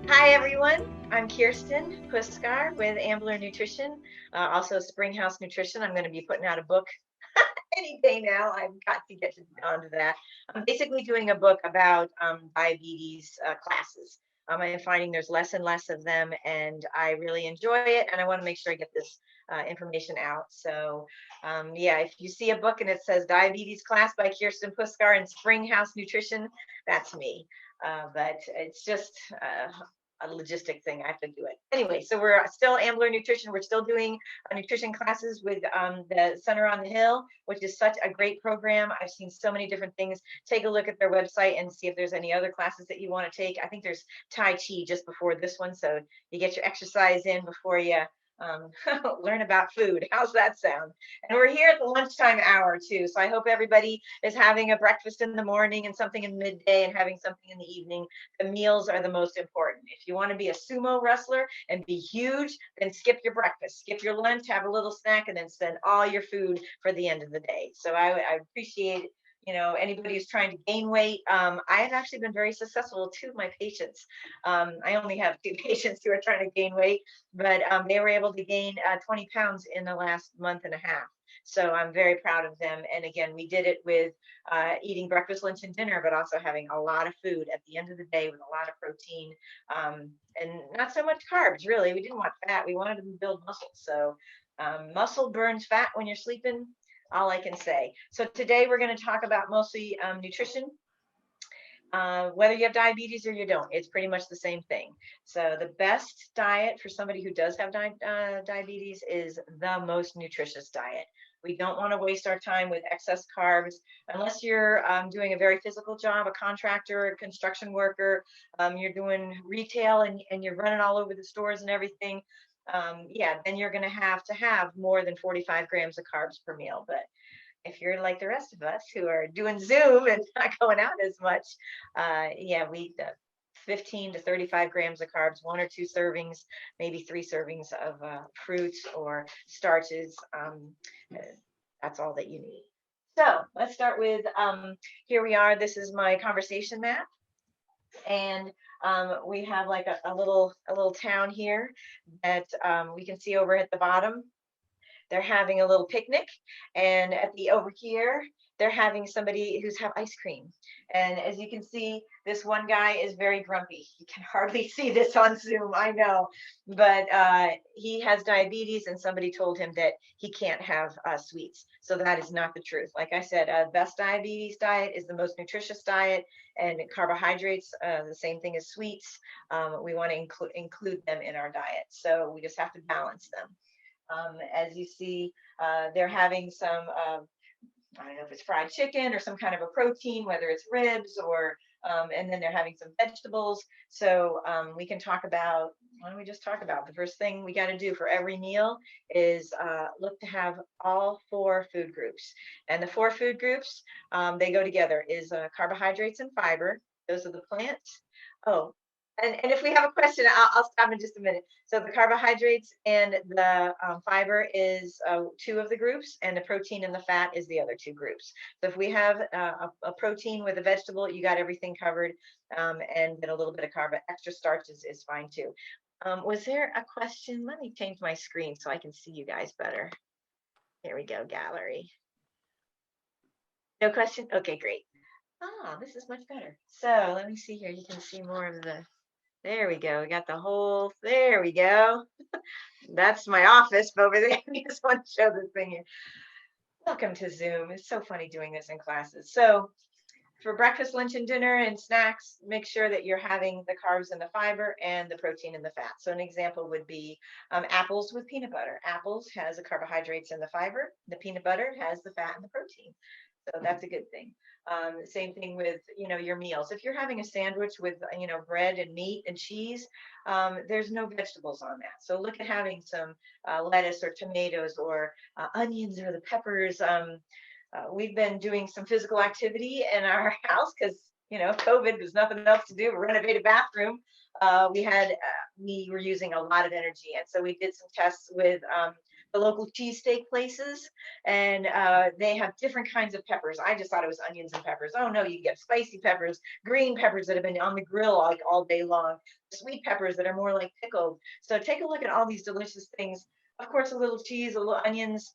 Hi, everyone. I'm Kirsten Puskar with Ambler Nutrition, also Springhouse Nutrition. I'm going to be putting out a book any day now. I've got to get onto that. I'm basically doing a book about diabetes classes. I'm finding there's less and less of them, and I really enjoy it, and I want to make sure I get this information out. So, yeah, if you see a book and it says Diabetes Class by Kirsten Puskar and Springhouse Nutrition, that's me. But it's just a logistic thing. I have to do it anyway. So we're still Ambler Nutrition. We're still doing nutrition classes with the Center on the Hill, which is such a great program. I've seen so many different things. Take a look at their website and see if there's any other classes that you want to take. I think there's Tai Chi just before this one, so you get your exercise in before you um, learn about food. How's that sound? And we're here at the lunchtime hour too. So I hope everybody is having a breakfast in the morning and something in midday and having something in the evening. The meals are the most important. If you want to be a sumo wrestler and be huge, then skip your breakfast, skip your lunch, have a little snack, and then spend all your food for the end of the day. So I appreciate anybody who's trying to gain weight. I have actually been very successful with two of my patients. I only have two patients who are trying to gain weight, but they were able to gain 20 pounds in the last month and a half. So I'm very proud of them. And again, we did it with eating breakfast, lunch, and dinner, but also having a lot of food at the end of the day with a lot of protein and not so much carbs, really. We didn't want fat. We wanted to build muscle. So muscle burns fat when you're sleeping. All I can say. So today we're going to talk about mostly nutrition. Whether you have diabetes or you don't, it's pretty much the same thing. So the best diet for somebody who does have diabetes is the most nutritious diet. We don't want to waste our time with excess carbs unless you're doing a very physical job, a contractor, a construction worker, you're doing retail and you're running all over the stores and everything. Yeah, then you're going to have more than 45 grams of carbs per meal. But if you're like the rest of us who are doing Zoom and not going out as much, yeah, we 15 to 35 grams of carbs, one or two servings, maybe three servings of fruits or starches. Uh, that's all that you need. So let's start with here we are. This is my conversation map, and we have like a little town here that we can see over at the bottom. They're having a little picnic, and at the over here, they're having somebody who's have ice cream. And as you can see, this one guy is very grumpy. You can hardly see this on Zoom, I know, but he has diabetes, and somebody told him that he can't have sweets. So that is not the truth. Like I said, best diabetes diet is the most nutritious diet, and carbohydrates, the same thing as sweets. We want to include them in our diet. So we just have to balance them. As you see, they're having some, I don't know if it's fried chicken or some kind of a protein, whether it's ribs or, and then they're having some vegetables. So we can talk about, why don't we just talk about the first thing we got to do for every meal is look to have all four food groups. And the four food groups, they go together, is carbohydrates and fiber. Those are the plants. Oh, and if we have a question, I'll stop in just a minute. So the carbohydrates and the fiber is two of the groups, and the protein and the fat is the other two groups. So if we have a protein with a vegetable, you got everything covered, and then a little bit of carb, extra starch is fine too. Was there a question? Let me change my screen so I can see you guys better. Here we go, gallery. No question? Okay, great. Ah, this is much better. So let me see here. You can see more of the, there we go. We got the whole, there we go. That's my office over there. I just want to show this thing here. Welcome to Zoom. It's so funny doing this in classes. So for breakfast, lunch, and dinner and snacks, make sure that you're having the carbs and the fiber and the protein and the fat. So an example would be apples with peanut butter. Apples has the carbohydrates and the fiber. The peanut butter has the fat and the protein. So that's a good thing. Same thing with, your meals. If you're having a sandwich with, bread and meat and cheese, there's no vegetables on that. So look at having some lettuce or tomatoes or onions or the peppers. We've been doing some physical activity in our house because, COVID, there's nothing else to do. Renovate a bathroom. We were using a lot of energy. And so we did some tests with the local cheesesteak places, and they have different kinds of peppers. I just thought it was onions and peppers. Oh no, you get spicy peppers, green peppers that have been on the grill like all day long, sweet peppers that are more like pickled. So take a look at all these delicious things. Of course, a little cheese, a little onions.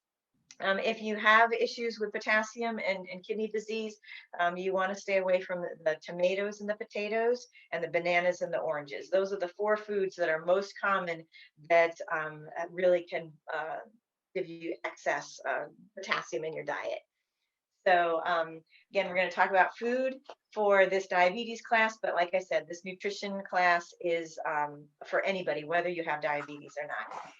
If you have issues with potassium and kidney disease, you want to stay away from the tomatoes and the potatoes and the bananas and the oranges. Those are the four foods that are most common that really can give you excess potassium in your diet. So again, we're going to talk about food for this diabetes class, but like I said, this nutrition class is for anybody, whether you have diabetes or not.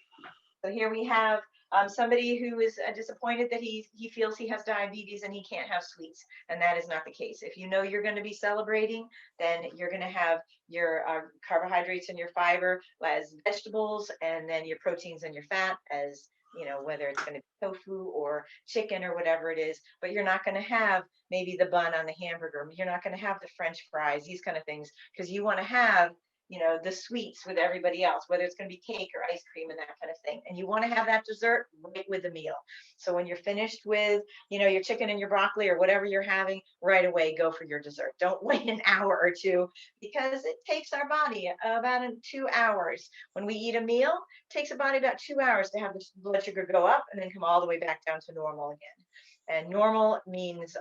So here we have somebody who is disappointed that he feels he has diabetes and he can't have sweets, and that is not the case. If you know you're going to be celebrating, then you're going to have your carbohydrates and your fiber as vegetables, and then your proteins and your fat as, you know, whether it's going to be tofu or chicken or whatever it is. But you're not going to have maybe the bun on the hamburger. You're not going to have the French fries, these kind of things, because you want to have, you know, the sweets with everybody else, whether it's going to be cake or ice cream and that kind of thing. And you want to have that dessert right with the meal. So when you're finished with, you know, your chicken and your broccoli or whatever you're having, right away, go for your dessert. Don't wait an hour or two, because it takes our body about 2 hours. When we eat a meal, it takes a body about 2 hours to have the blood sugar go up and then come all the way back down to normal again. And normal means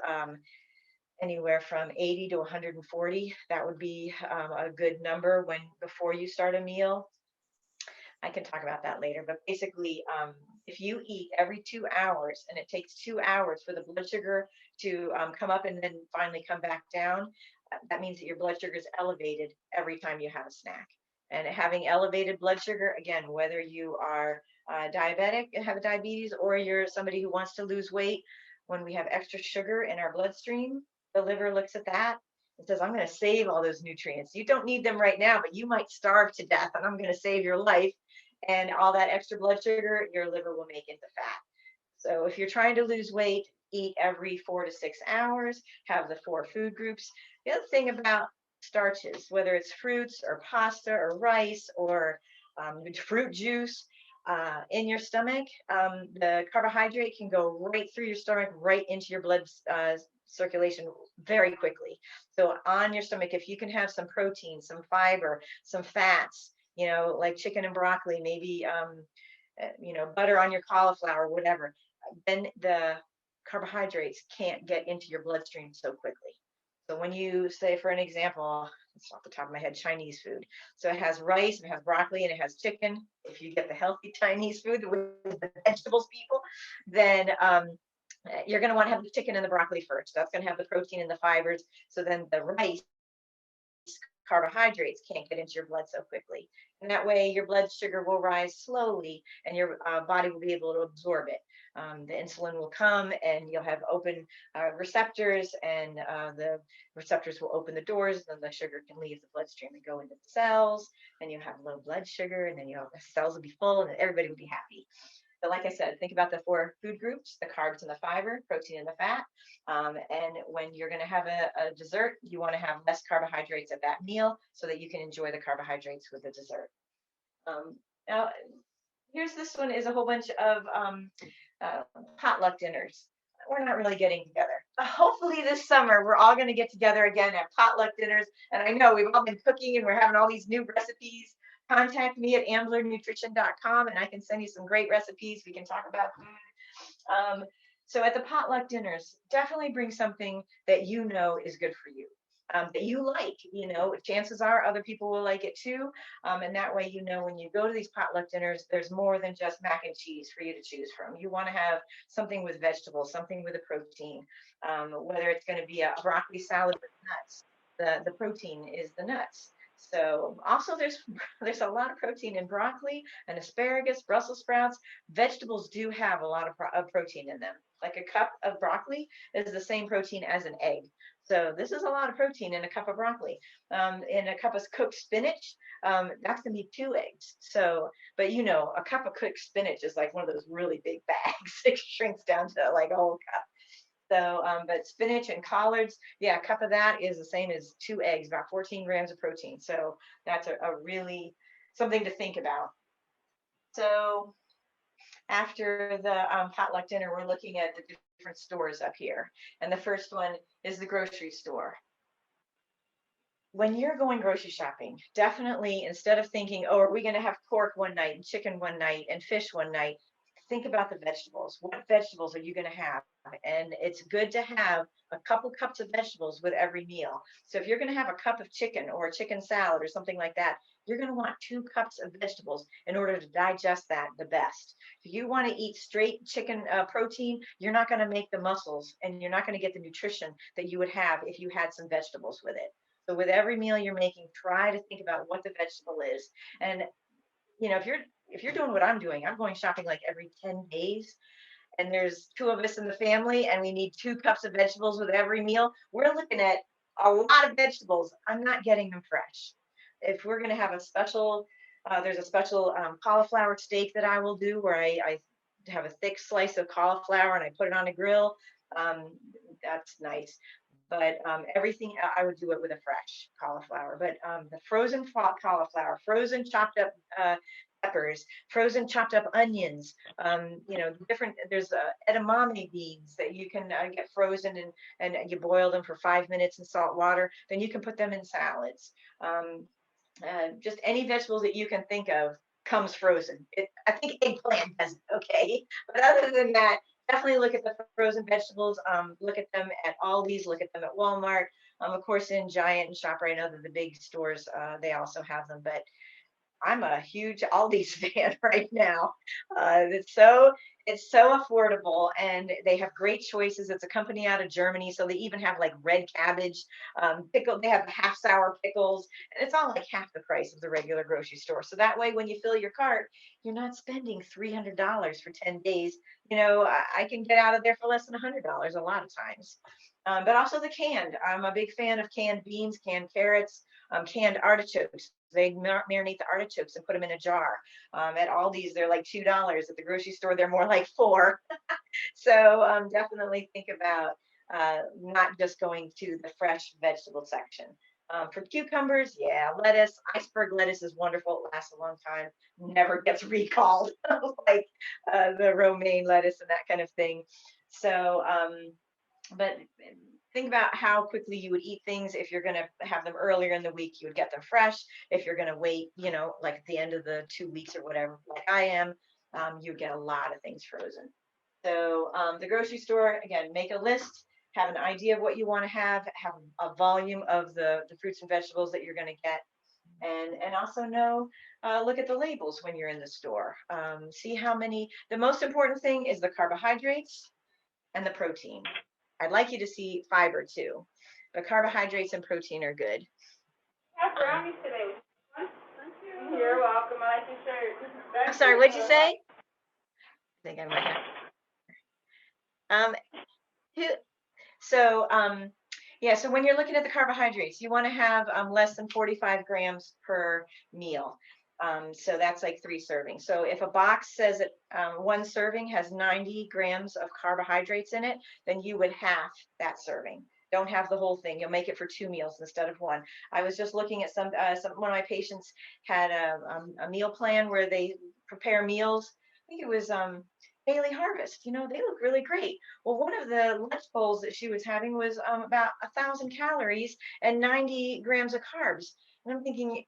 anywhere from 80 to 140. That would be a good number when before you start a meal. I can talk about that later, but basically, if you eat every 2 hours and it takes 2 hours for the blood sugar to come up and then finally come back down, that means that your blood sugar is elevated every time you have a snack. And having elevated blood sugar, again, whether you are diabetic and have diabetes, or you're somebody who wants to lose weight, when we have extra sugar in our bloodstream, the liver looks at that and says, I'm going to save all those nutrients. You don't need them right now, but you might starve to death, and I'm going to save your life. And all that extra blood sugar, your liver will make into fat. So if you're trying to lose weight, eat every 4 to 6 hours, have the 4 food groups. The other thing about starches, whether it's fruits or pasta or rice or fruit juice, in your stomach, the carbohydrate can go right through your stomach, right into your blood circulation very quickly. So on your stomach, if you can have some protein, some fiber, some fats, you know, like chicken and broccoli, maybe, you know, butter on your cauliflower, whatever, then the carbohydrates can't get into your bloodstream so quickly. So when you say, for an example, it's off the top of my head, Chinese food. So it has rice, it has broccoli, and it has chicken. If you get the healthy Chinese food with the vegetables, people, then you're going to want to have the chicken and the broccoli first. That's going to have the protein and the fibers. So then the rice carbohydrates can't get into your blood so quickly. And that way your blood sugar will rise slowly and your body will be able to absorb it. The insulin will come and you'll have open receptors, and the receptors will open the doors, and the sugar can leave the bloodstream and go into the cells, and you have low blood sugar, and then the cells will be full and everybody will be happy. But like I said, think about the 4 food groups: the carbs and the fiber, protein and the fat. And when you're going to have a dessert, you want to have less carbohydrates at that meal so that you can enjoy the carbohydrates with the dessert. Now, here's this one is a whole bunch of uh, potluck dinners. We're not really getting together. Hopefully this summer, we're all going to get together again at potluck dinners. And I know we've all been cooking and we're having all these new recipes. Contact me at amblernutrition.com and I can send you some great recipes. We can talk about food. So at the potluck dinners, definitely bring something that you know is good for you. That you like, you know, chances are other people will like it too. And that way, you know, when you go to these potluck dinners, there's more than just mac and cheese for you to choose from. You want to have something with vegetables, something with a protein, whether it's going to be a broccoli salad with nuts. The protein is the nuts. So also there's a lot of protein in broccoli and asparagus, Brussels sprouts. Vegetables do have a lot of protein in them. Like a cup of broccoli is the same protein as an egg. So this is a lot of protein in a cup of broccoli. In a cup of cooked spinach, that's going to be 2 eggs. So, but you know, a cup of cooked spinach is like one of those really big bags. It shrinks down to like a whole cup. So, but spinach and collards, yeah, a cup of that is the same as 2 eggs, about 14 grams of protein. So that's a really something to think about. So After the potluck dinner, we're looking at the different stores up here. And the first one is the grocery store. When you're going grocery shopping, definitely instead of thinking, oh, are we going to have pork one night and chicken one night and fish one night, think about the vegetables. What vegetables are you going to have? And it's good to have a couple cups of vegetables with every meal. So if you're going to have a cup of chicken or a chicken salad or something like that, you're going to want 2 cups of vegetables in order to digest that the best. If you want to eat straight chicken protein, you're not going to make the muscles and you're not going to get the nutrition that you would have if you had some vegetables with it. So with every meal you're making, try to think about what the vegetable is. And if you're doing what I'm doing, I'm going shopping like every 10 days. And there's 2 of us in the family, and we need 2 cups of vegetables with every meal. We're looking at a lot of vegetables. I'm not getting them fresh. If we're going to have a special, there's a special cauliflower steak that I will do where I have a thick slice of cauliflower and I put it on a grill. That's nice. But everything, I would do it with a fresh cauliflower. But the frozen cauliflower, frozen chopped up peppers, frozen chopped up onions, different, there's edamame beans that you can get frozen and you boil them for 5 minutes in salt water. Then you can put them in salads. Just any vegetables that you can think of comes frozen. I think eggplant doesn't, okay? But other than that, definitely look at the frozen vegetables. Look at them at Aldi's, look at them at Walmart. Of course, in Giant and ShopRite, I know that the big stores, they also have them, but I'm a huge Aldi's fan right now. It's so affordable, and they have great choices. It's a company out of Germany, so they even have like red cabbage pickle. They have half sour pickles, and it's all like half the price of the regular grocery store. So that way, when you fill your cart, you're not spending $300 for 10 days. I can get out of there for less than $100 a lot of times. But also the canned. I'm a big fan of canned beans, canned carrots, canned artichokes. They marinate the artichokes and put them in a jar. At Aldi's, they're like $2. At the grocery store, they're more like 4. So definitely think about not just going to the fresh vegetable section. For cucumbers, yeah, lettuce, iceberg lettuce is wonderful. It lasts a long time, never gets recalled like the romaine lettuce and that kind of thing. So, but think about how quickly you would eat things. If you're going to have them earlier in the week, you would get them fresh. If you're going to wait, like at the end of the 2 weeks or whatever, like I am, you get a lot of things frozen. So the grocery store, again, make a list, have an idea of what you want to have a volume of the fruits and vegetables that you're going to get. And also look at the labels when you're in the store. See how many, the most important thing is the carbohydrates and the protein. I'd like you to see fiber too, but carbohydrates and protein are good. Have brownies today. You're welcome. I like your shirt. I'm sorry, what'd you say? I think I might have. So yeah, so when you're looking at the carbohydrates, you want to have less than 45 grams per meal. So that's like 3 servings. So if a box says that 1 serving has 90 grams of carbohydrates in it, then you would half that serving. Don't have the whole thing. You'll make it for 2 meals instead of 1. I was just looking at one of my patients had a meal plan where they prepare meals. I think it was Daily Harvest. They look really great. Well, one of the lunch bowls that she was having was about 1,000 calories and 90 grams of carbs. And I'm thinking,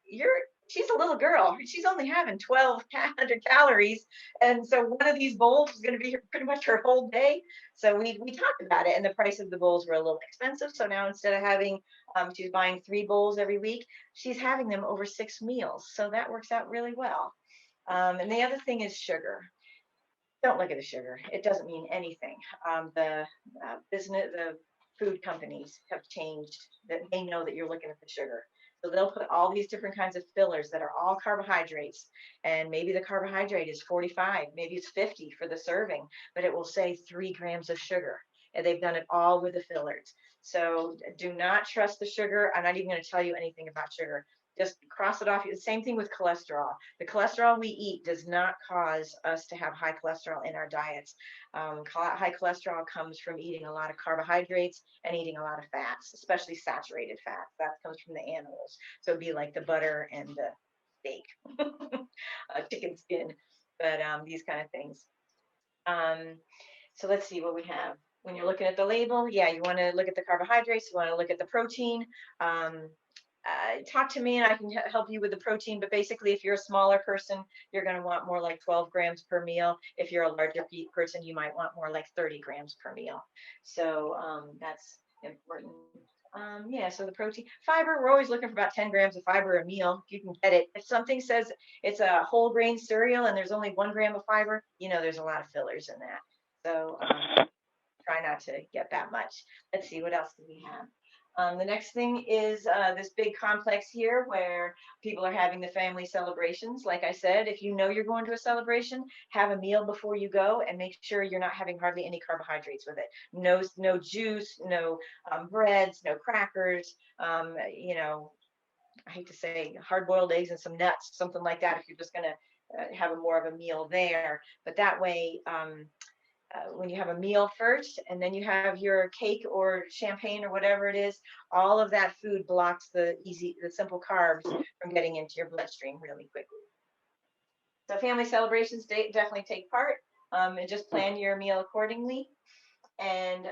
she's a little girl. She's only having 1,200 calories. And so one of these bowls is going to be pretty much her whole day. So we talked about it, and the price of the bowls were a little expensive. So now instead of having, she's buying 3 bowls every week, she's having them over 6 meals. So that works out really well. And the other thing is sugar. Don't look at the sugar. It doesn't mean anything. The food companies have changed that. They know that you're looking at the sugar. So they'll put all these different kinds of fillers that are all carbohydrates. And maybe the carbohydrate is 45, maybe it's 50 for the serving, but it will say 3 grams of sugar. And they've done it all with the fillers. So do not trust the sugar. I'm not even going to tell you anything about sugar. Just cross it off. The same thing with cholesterol. The cholesterol we eat does not cause us to have high cholesterol in our diets. High cholesterol comes from eating a lot of carbohydrates and eating a lot of fats, especially saturated fats. That comes from the animals. So it'd be like the butter and the steak, chicken skin. but these kind of things. So let's see what we have. When you're looking at the label, yeah, you want to look at the carbohydrates, you want to look at the protein. Talk to me and I can help you with the protein, but basically if you're a smaller person, you're going to want more like 12 grams per meal. If you're a larger person, you might want more like 30 grams per meal. So that's important. Yeah, so the protein, fiber, we're always looking for about 10 grams of fiber a meal. If you can get it. If something says it's a whole grain cereal and there's only 1 gram of fiber, there's a lot of fillers in that. So try not to get that much. Let's see, what else do we have? The next thing is this big complex here where people are having the family celebrations. Like I said, if you know you're going to a celebration, have a meal before you go and make sure you're not having hardly any carbohydrates with it. No juice, no breads, no crackers, I hate to say hard-boiled eggs and some nuts, something like that, if you're just going to have more of a meal there. But that way, when you have a meal first and then you have your cake or champagne or whatever it is, all of that food blocks the simple carbs from getting into your bloodstream really quickly. So family celebrations definitely take part, and just plan your meal accordingly. And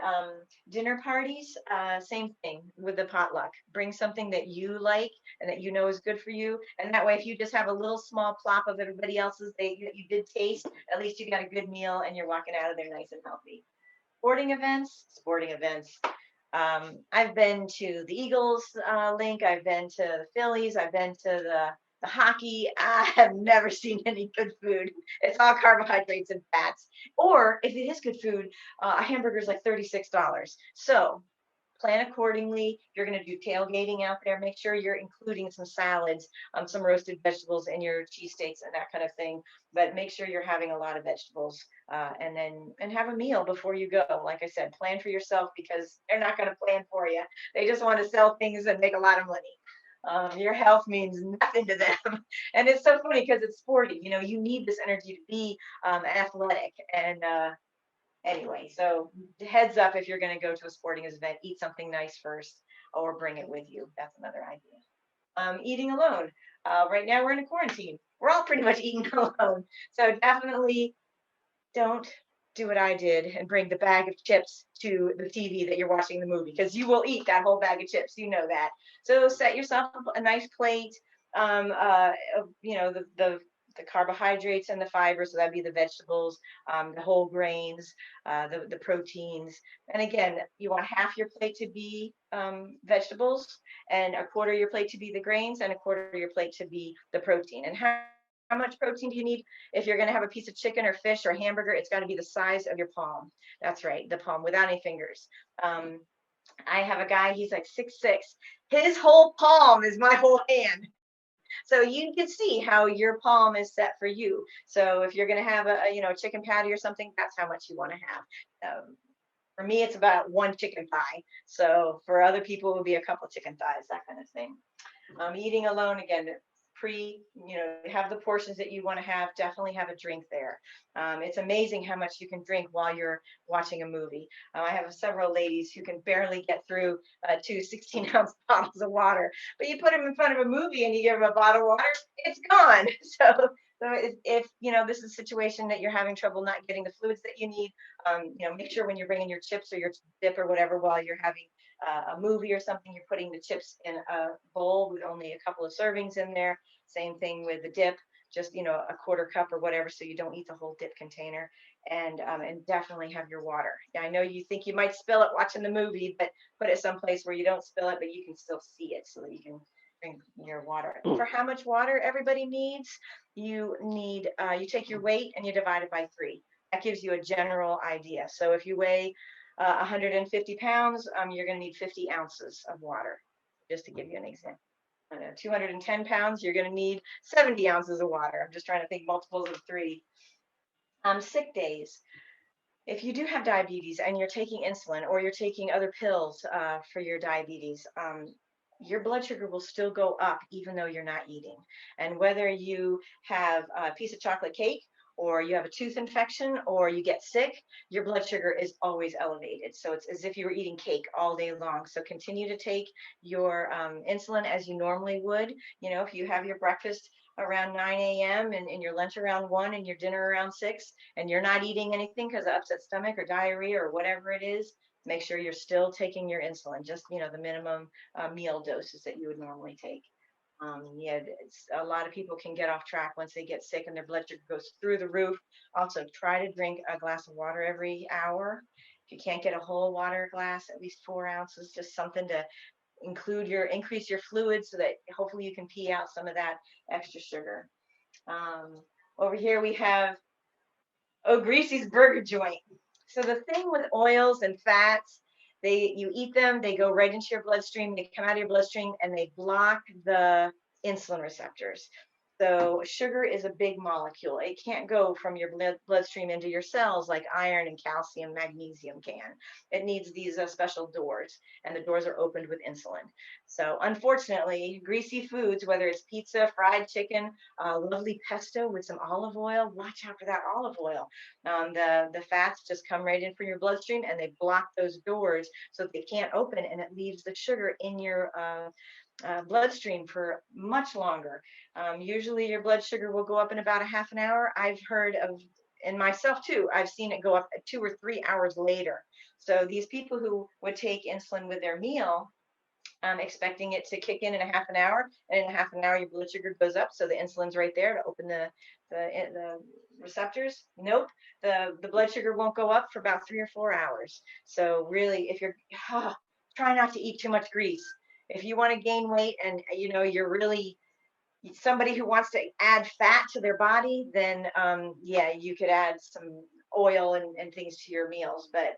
dinner parties, same thing with the potluck. Bring something that you like and that you know is good for you. And that way, if you just have a little small plop of everybody else's that you did taste, at least you got a good meal and you're walking out of there nice and healthy. Sporting events. I've been to the Eagles link. I've been to the Phillies. I've been to the hockey. I have never seen any good food. It's all carbohydrates and fats. Or if it is good food, a hamburger is like $36. So plan accordingly. You're going to do tailgating out there. Make sure you're including some salads, some roasted vegetables in your cheesesteaks and that kind of thing. But make sure you're having a lot of vegetables, and have a meal before you go. Like I said, plan for yourself because they're not going to plan for you. They just want to sell things and make a lot of money. Your health means nothing to them. And it's so funny because it's sporty. You need this energy to be athletic. And anyway, so heads up, if you're going to go to a sporting event, eat something nice first or bring it with you. That's another idea. Eating alone. Right now we're in a quarantine. We're all pretty much eating alone. So definitely don't do what I did and bring the bag of chips to the TV that you're watching the movie, because you will eat that whole bag of chips. You know that. So set yourself a nice plate. The carbohydrates and the fiber, so that'd be the vegetables, the whole grains, the proteins. And again, you want half your plate to be vegetables, and a quarter of your plate to be the grains, and a quarter of your plate to be the protein. And how much protein do you need? If you're going to have a piece of chicken or fish or hamburger, it's got to be the size of your palm. That's right, the palm, without any fingers. I have a guy, he's like 6'6". His whole palm is my whole hand. So you can see how your palm is set for you. So if you're going to have a chicken patty or something, that's how much you want to have. For me, it's about one chicken thigh. So for other people, it would be a couple of chicken thighs, that kind of thing. Eating alone, again, have the portions that you want to have. Definitely have a drink there. It's amazing how much you can drink while you're watching a movie. I have several ladies who can barely get through 2 16-ounce bottles of water, but you put them in front of a movie and you give them a bottle of water, it's gone. So if this is a situation that you're having trouble not getting the fluids that you need, make sure when you're bringing your chips or your dip or whatever while you're having a movie or something, you're putting the chips in a bowl with only a couple of servings in there. Same thing with the dip, just a quarter cup or whatever, so you don't eat the whole dip container. And definitely have your water. Yeah, I know you think you might spill it watching the movie, but put it someplace where you don't spill it, but you can still see it so that you can drink your water. For how much water everybody needs, you take your weight and you divide it by 3. That gives you a general idea. So if you weigh 150 pounds, you're going to need 50 ounces of water, just to give you an example. 210 pounds, you're going to need 70 ounces of water. I'm just trying to think multiples of 3. Sick days. If you do have diabetes and you're taking insulin or you're taking other pills for your diabetes, your blood sugar will still go up even though you're not eating. And whether you have a piece of chocolate cake or you have a tooth infection or you get sick, your blood sugar is always elevated. So it's as if you were eating cake all day long. So continue to take your insulin as you normally would. If you have your breakfast around 9 a.m. and your lunch around 1 and your dinner around 6, and you're not eating anything because of upset stomach or diarrhea or whatever it is, make sure you're still taking your insulin, just, the minimum meal doses that you would normally take. Yeah, a lot of people can get off track once they get sick and their blood sugar goes through the roof. Also, try to drink a glass of water every hour. If you can't get a whole water glass, at least 4 ounces, just something to increase your fluid so that hopefully you can pee out some of that extra sugar. Over here we have Greasy's burger joint. So the thing with oils and fats, you eat them, they go right into your bloodstream, they come out of your bloodstream, and they block the insulin receptors. So sugar is a big molecule. It can't go from your bloodstream into your cells like iron and calcium, magnesium can. It needs these special doors, and the doors are opened with insulin. So unfortunately, greasy foods, whether it's pizza, fried chicken, lovely pesto with some olive oil, watch out for that olive oil. The fats just come right in from your bloodstream, and they block those doors so they can't open, and it leaves the sugar in your bloodstream for much longer. Usually your blood sugar will go up in about a half an hour. I've heard of, and myself too, I've seen it go up 2 or 3 hours later. So these people who would take insulin with their meal, expecting it to kick in a half an hour, and in a half an hour your blood sugar goes up, so the insulin's right there to open the receptors. Nope, the blood sugar won't go up for about 3 or 4 hours. So really, if you're try not to eat too much grease. If you want to gain weight and you're really somebody who wants to add fat to their body, then yeah, you could add some oil and things to your meals, but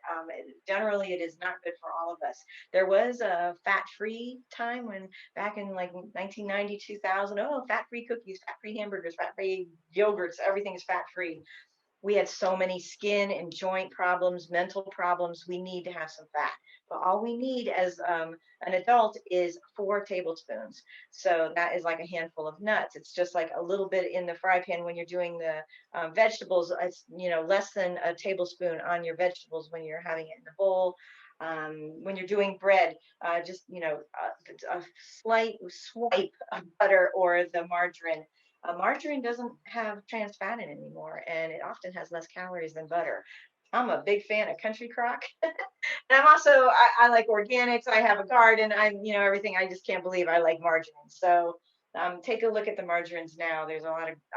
generally it is not good for all of us. There was a fat-free time when back in like 1990, 2000, fat-free cookies, fat-free hamburgers, fat-free yogurts, everything is fat-free. We had so many skin and joint problems, mental problems. We need to have some fat. But all we need as an adult is 4 tablespoons. So that is like a handful of nuts. It's just like a little bit in the fry pan when you're doing the vegetables. It's less than a tablespoon on your vegetables when you're having it in the bowl. When you're doing bread, just a slight swipe of butter or the margarine. Margarine doesn't have trans fat in it anymore, and it often has less calories than butter. I'm a big fan of country crock. And I'm also, I like organics. I have a garden. Everything. I just can't believe I like margarine. So take a look at the margarines now. There's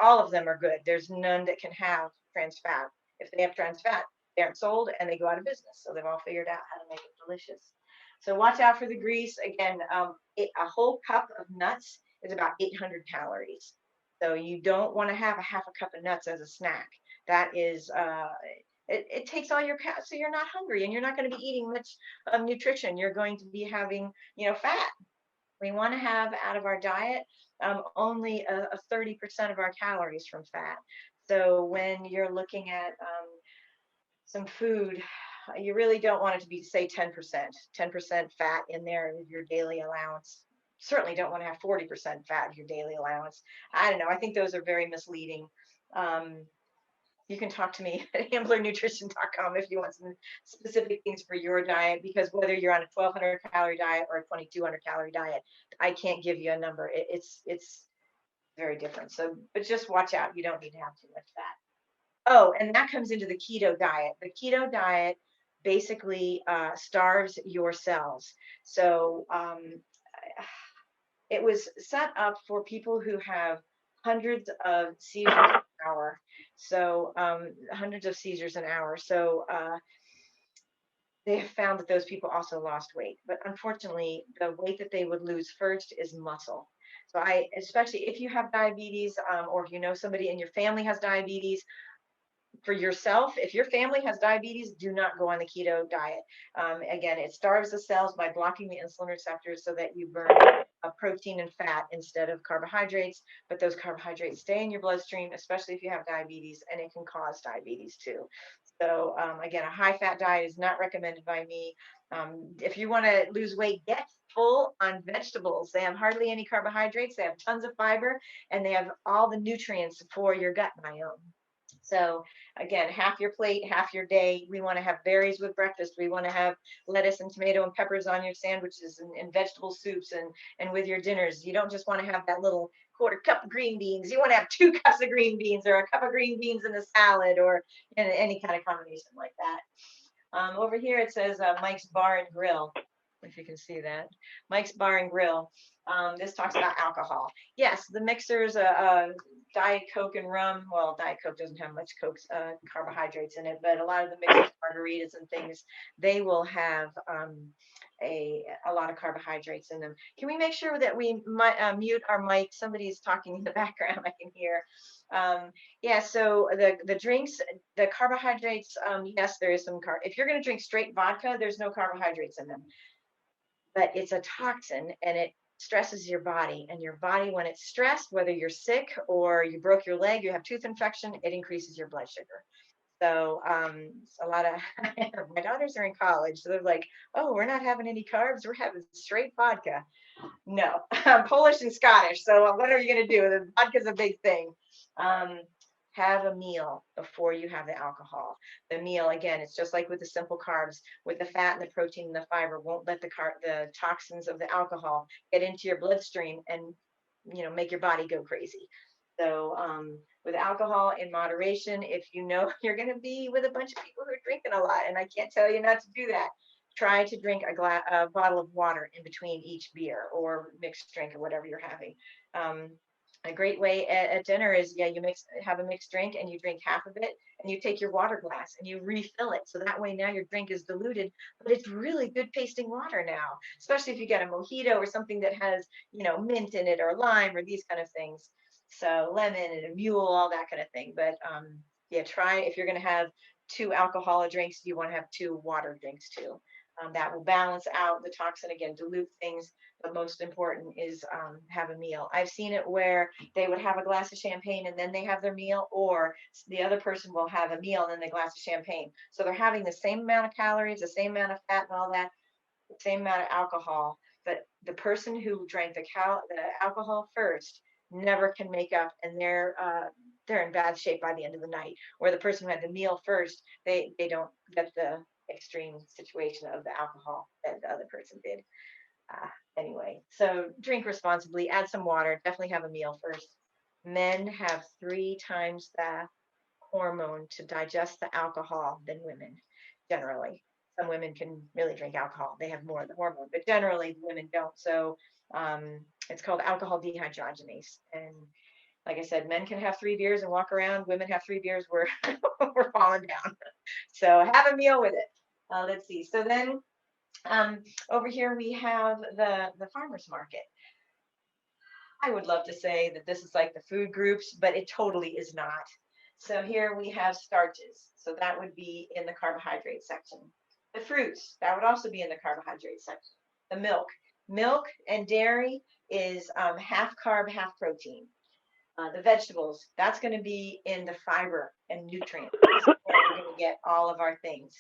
all of them are good. There's none that can have trans fat. If they have trans fat, they aren't sold and they go out of business. So they've all figured out how to make it delicious. So watch out for the grease. Again, a whole cup of nuts is about 800 calories. So you don't want to have a half a cup of nuts as a snack. That is, it takes all your calories, so you're not hungry and you're not going to be eating much nutrition. You're going to be having, fat. We want to have out of our diet only a 30% of our calories from fat. So when you're looking at some food, you really don't want it to be, say, 10%, 10% fat in there with your daily allowance. Certainly don't want to have 40% fat in your daily allowance. I don't know. I think those are very misleading. You can talk to me at amblernutrition.com if you want some specific things for your diet, because whether you're on a 1,200 calorie diet or a 2,200 calorie diet, I can't give you a number. It's very different. So, but just watch out. You don't need to have too much fat. Oh, and that comes into the keto diet. The keto diet basically starves your cells. So it was set up for people who have hundreds of seizures an hour. So hundreds of seizures an hour. So they have found that those people also lost weight. But unfortunately, the weight that they would lose first is muscle. So especially if you have diabetes or if you know somebody in your family has diabetes, for yourself, if your family has diabetes, do not go on the keto diet. Again, it starves the cells by blocking the insulin receptors so that you burn protein and fat instead of carbohydrates, but those carbohydrates stay in your bloodstream, especially if you have diabetes, and it can cause diabetes too. So again, a high fat diet is not recommended by me. If you want to lose weight, get full on vegetables. They have hardly any carbohydrates, they have tons of fiber, and they have all the nutrients for your gut biome. So again, half your plate, half your day. We want to have berries with breakfast. We want to have lettuce and tomato and peppers on your sandwiches and vegetable soups and with your dinners. You don't just want to have that little quarter cup of green beans. You want to have 2 cups of green beans, or a cup of green beans in a salad, or in any kind of combination like that. Over here it says Mike's Bar and Grill, if you can see that. Mike's Bar and Grill. This talks about alcohol. Yes, the mixers, Diet Coke and rum. Well, Diet Coke doesn't have much carbohydrates in it, but a lot of the mixers, margaritas and things, they will have a lot of carbohydrates in them. Can we make sure that we mute our mic? Somebody's talking in the background, I can hear. Yeah, so the drinks, the carbohydrates, yes, there is some if you're going to drink straight vodka, there's no carbohydrates in them, but it's a toxin and it stresses your body, and your body, when it's stressed, whether you're sick or you broke your leg, you have tooth infection, it increases your blood sugar. So a lot of my daughters are in college, so they're like, oh, we're not having any carbs, we're having straight vodka. No, I'm Polish and Scottish, so what are you going to do? The vodka's a big thing. Have a meal before you have the alcohol. The meal, again, it's just like with the simple carbs, with the fat and the protein and the fiber, won't let the toxins of the alcohol get into your bloodstream and make your body go crazy. So with alcohol, in moderation, if you know you're going to be with a bunch of people who are drinking a lot, and I can't tell you not to do that, try to drink a bottle of water in between each beer or mixed drink or whatever you're having. A great way at dinner is, you have a mixed drink and you drink half of it, and you take your water glass and you refill it. So that way now your drink is diluted, but it's really good tasting water now, especially if you get a mojito or something that has, mint in it, or lime, or these kind of things. So lemon and a mule, all that kind of thing. But yeah, try, if you're going to have 2 alcoholic drinks, you want to have 2 water drinks too. That will balance out the toxin, again, dilute things. But most important is have a meal. I've seen it where they would have a glass of champagne and then they have their meal, or the other person will have a meal and then a glass of champagne. So they're having the same amount of calories, the same amount of fat and all that, the same amount of alcohol. But the person who drank the alcohol first never can make up, and they're in bad shape by the end of the night. Where the person who had the meal first, they don't get the extreme situation of the alcohol that the other person did. Anyway, so drink responsibly, add some water, definitely have a meal first. Men have 3 times the hormone to digest the alcohol than women, generally. Some women can really drink alcohol, they have more of the hormone, but generally women don't. So it's called alcohol dehydrogenase. And like I said, men can have 3 beers and walk around. Women have 3 beers, we're falling down. So have a meal with it. Let's see. So then over here we have the farmers market. I would love to say that this is like the food groups, but it totally is not. So here we have starches. So that would be in the carbohydrate section. The fruits, that would also be in the carbohydrate section. The milk and dairy is half carb, half protein. The vegetables, that's going to be in the fiber and nutrients. This is where we're going to get all of our things.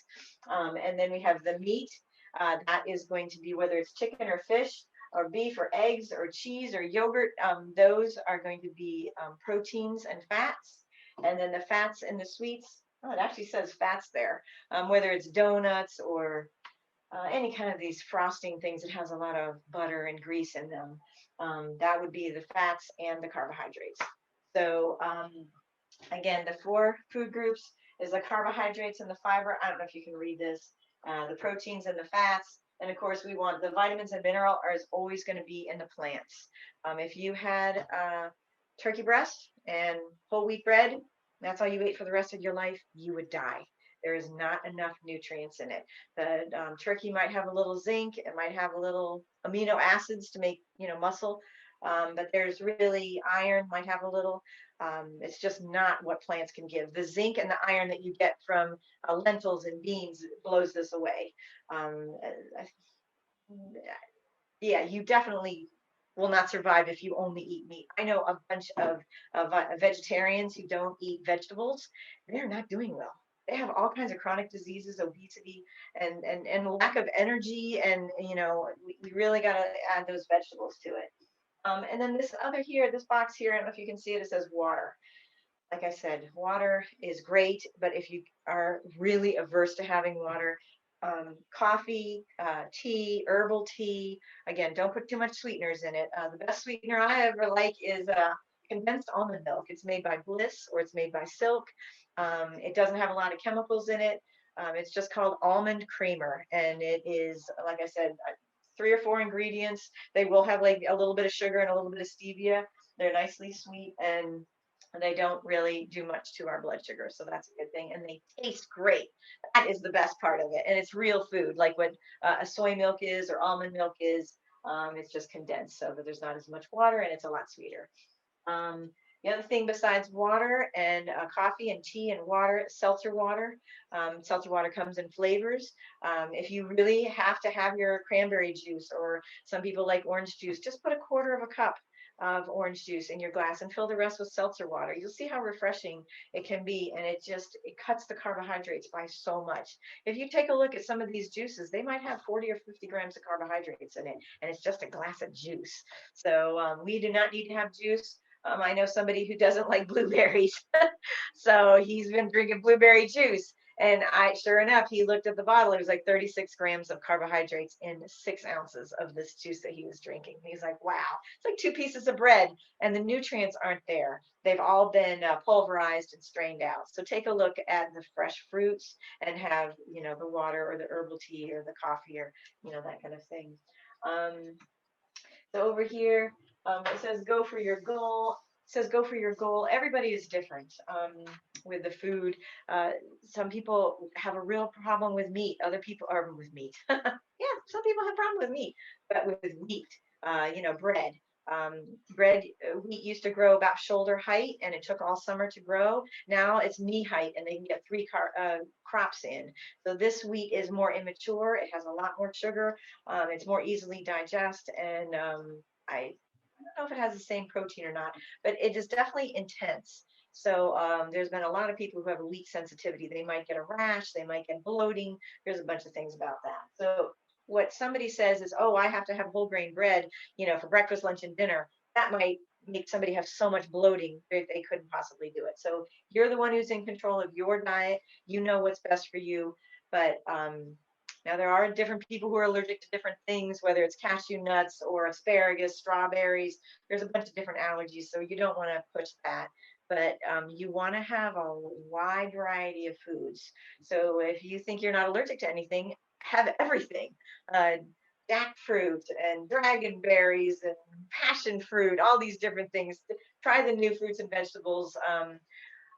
And then we have the meat. That is going to be, whether it's chicken or fish or beef or eggs or cheese or yogurt, those are going to be proteins and fats. And then the fats and the sweets, it actually says fats there, whether it's donuts or any kind of these frosting things that has a lot of butter and grease in them. That would be the fats and the carbohydrates. So again, the 4 food groups is the carbohydrates and the fiber. I don't know if you can read this. The proteins and the fats. And of course, we want the vitamins and mineral is always going to be in the plants. If you had turkey breast and whole wheat bread, that's all you ate for the rest of your life, you would die. There is not enough nutrients in it. The turkey might have a little zinc, it might have a little amino acids to make muscle, but there's really iron, might have a little. It's just not what plants can give. The zinc and the iron that you get from lentils and beans blows this away. Yeah, you definitely will not survive if you only eat meat. I know a bunch of vegetarians who don't eat vegetables. They're not doing well. They have all kinds of chronic diseases, obesity, and lack of energy. And we really got to add those vegetables to it. And then this box here, I don't know if you can see it, it says water. Like I said, water is great, but if you are really averse to having water, coffee, tea, herbal tea. Again, don't put too much sweeteners in it. The best sweetener I ever like is condensed almond milk. It's made by Bliss or it's made by Silk. It doesn't have a lot of chemicals in it. It's just called almond creamer, and it is, like I said, 3 or 4 ingredients. They will have like a little bit of sugar and a little bit of stevia. They're nicely sweet, and they don't really do much to our blood sugar, so that's a good thing. And they taste great. That is the best part of it, and it's real food, like what a soy milk is or almond milk is. It's just condensed, so that there's not as much water, and it's a lot sweeter. Um, the other thing besides water and coffee and tea and water, seltzer water. Seltzer water comes in flavors. If you really have to have your cranberry juice, or some people like orange juice, just put 1/4 of a cup of orange juice in your glass and fill the rest with seltzer water. You'll see how refreshing it can be, and it cuts the carbohydrates by so much. If you take a look at some of these juices, they might have 40 or 50 grams of carbohydrates in it, and it's just a glass of juice. So we do not need to have juice. I know somebody who doesn't like blueberries, so he's been drinking blueberry juice. And sure enough, he looked at the bottle. It was like 36 grams of carbohydrates in 6 ounces of this juice that he was drinking. He's like, wow, it's like 2 pieces of bread, and the nutrients aren't there. They've all been pulverized and strained out. So take a look at the fresh fruits and have, the water or the herbal tea or the coffee or, that kind of thing. So over here, it says go for your goal. It says go for your goal. Everybody is different with the food. Some people have a real problem with meat. Other people are with meat. Yeah, some people have a problem with meat, but with wheat, bread. Bread, wheat used to grow about shoulder height, and it took all summer to grow. Now it's knee height, and they can get 3 crops in. So this wheat is more immature. It has a lot more sugar. It's more easily digest, and I don't know if it has the same protein or not, but it is definitely intense. So there's been a lot of people who have a wheat sensitivity. They might get a rash, they might get bloating. There's a bunch of things about that. So what somebody says is, oh, I have to have whole grain bread, for breakfast, lunch, and dinner. That might make somebody have so much bloating they couldn't possibly do it. So you're the one who's in control of your diet. You know what's best for you. But now there are different people who are allergic to different things, whether it's cashew nuts or asparagus, strawberries. There's a bunch of different allergies, so you don't want to push that. But you want to have a wide variety of foods. So if you think you're not allergic to anything, have everything. Jackfruit and dragon berries and passion fruit, all these different things. Try the new fruits and vegetables.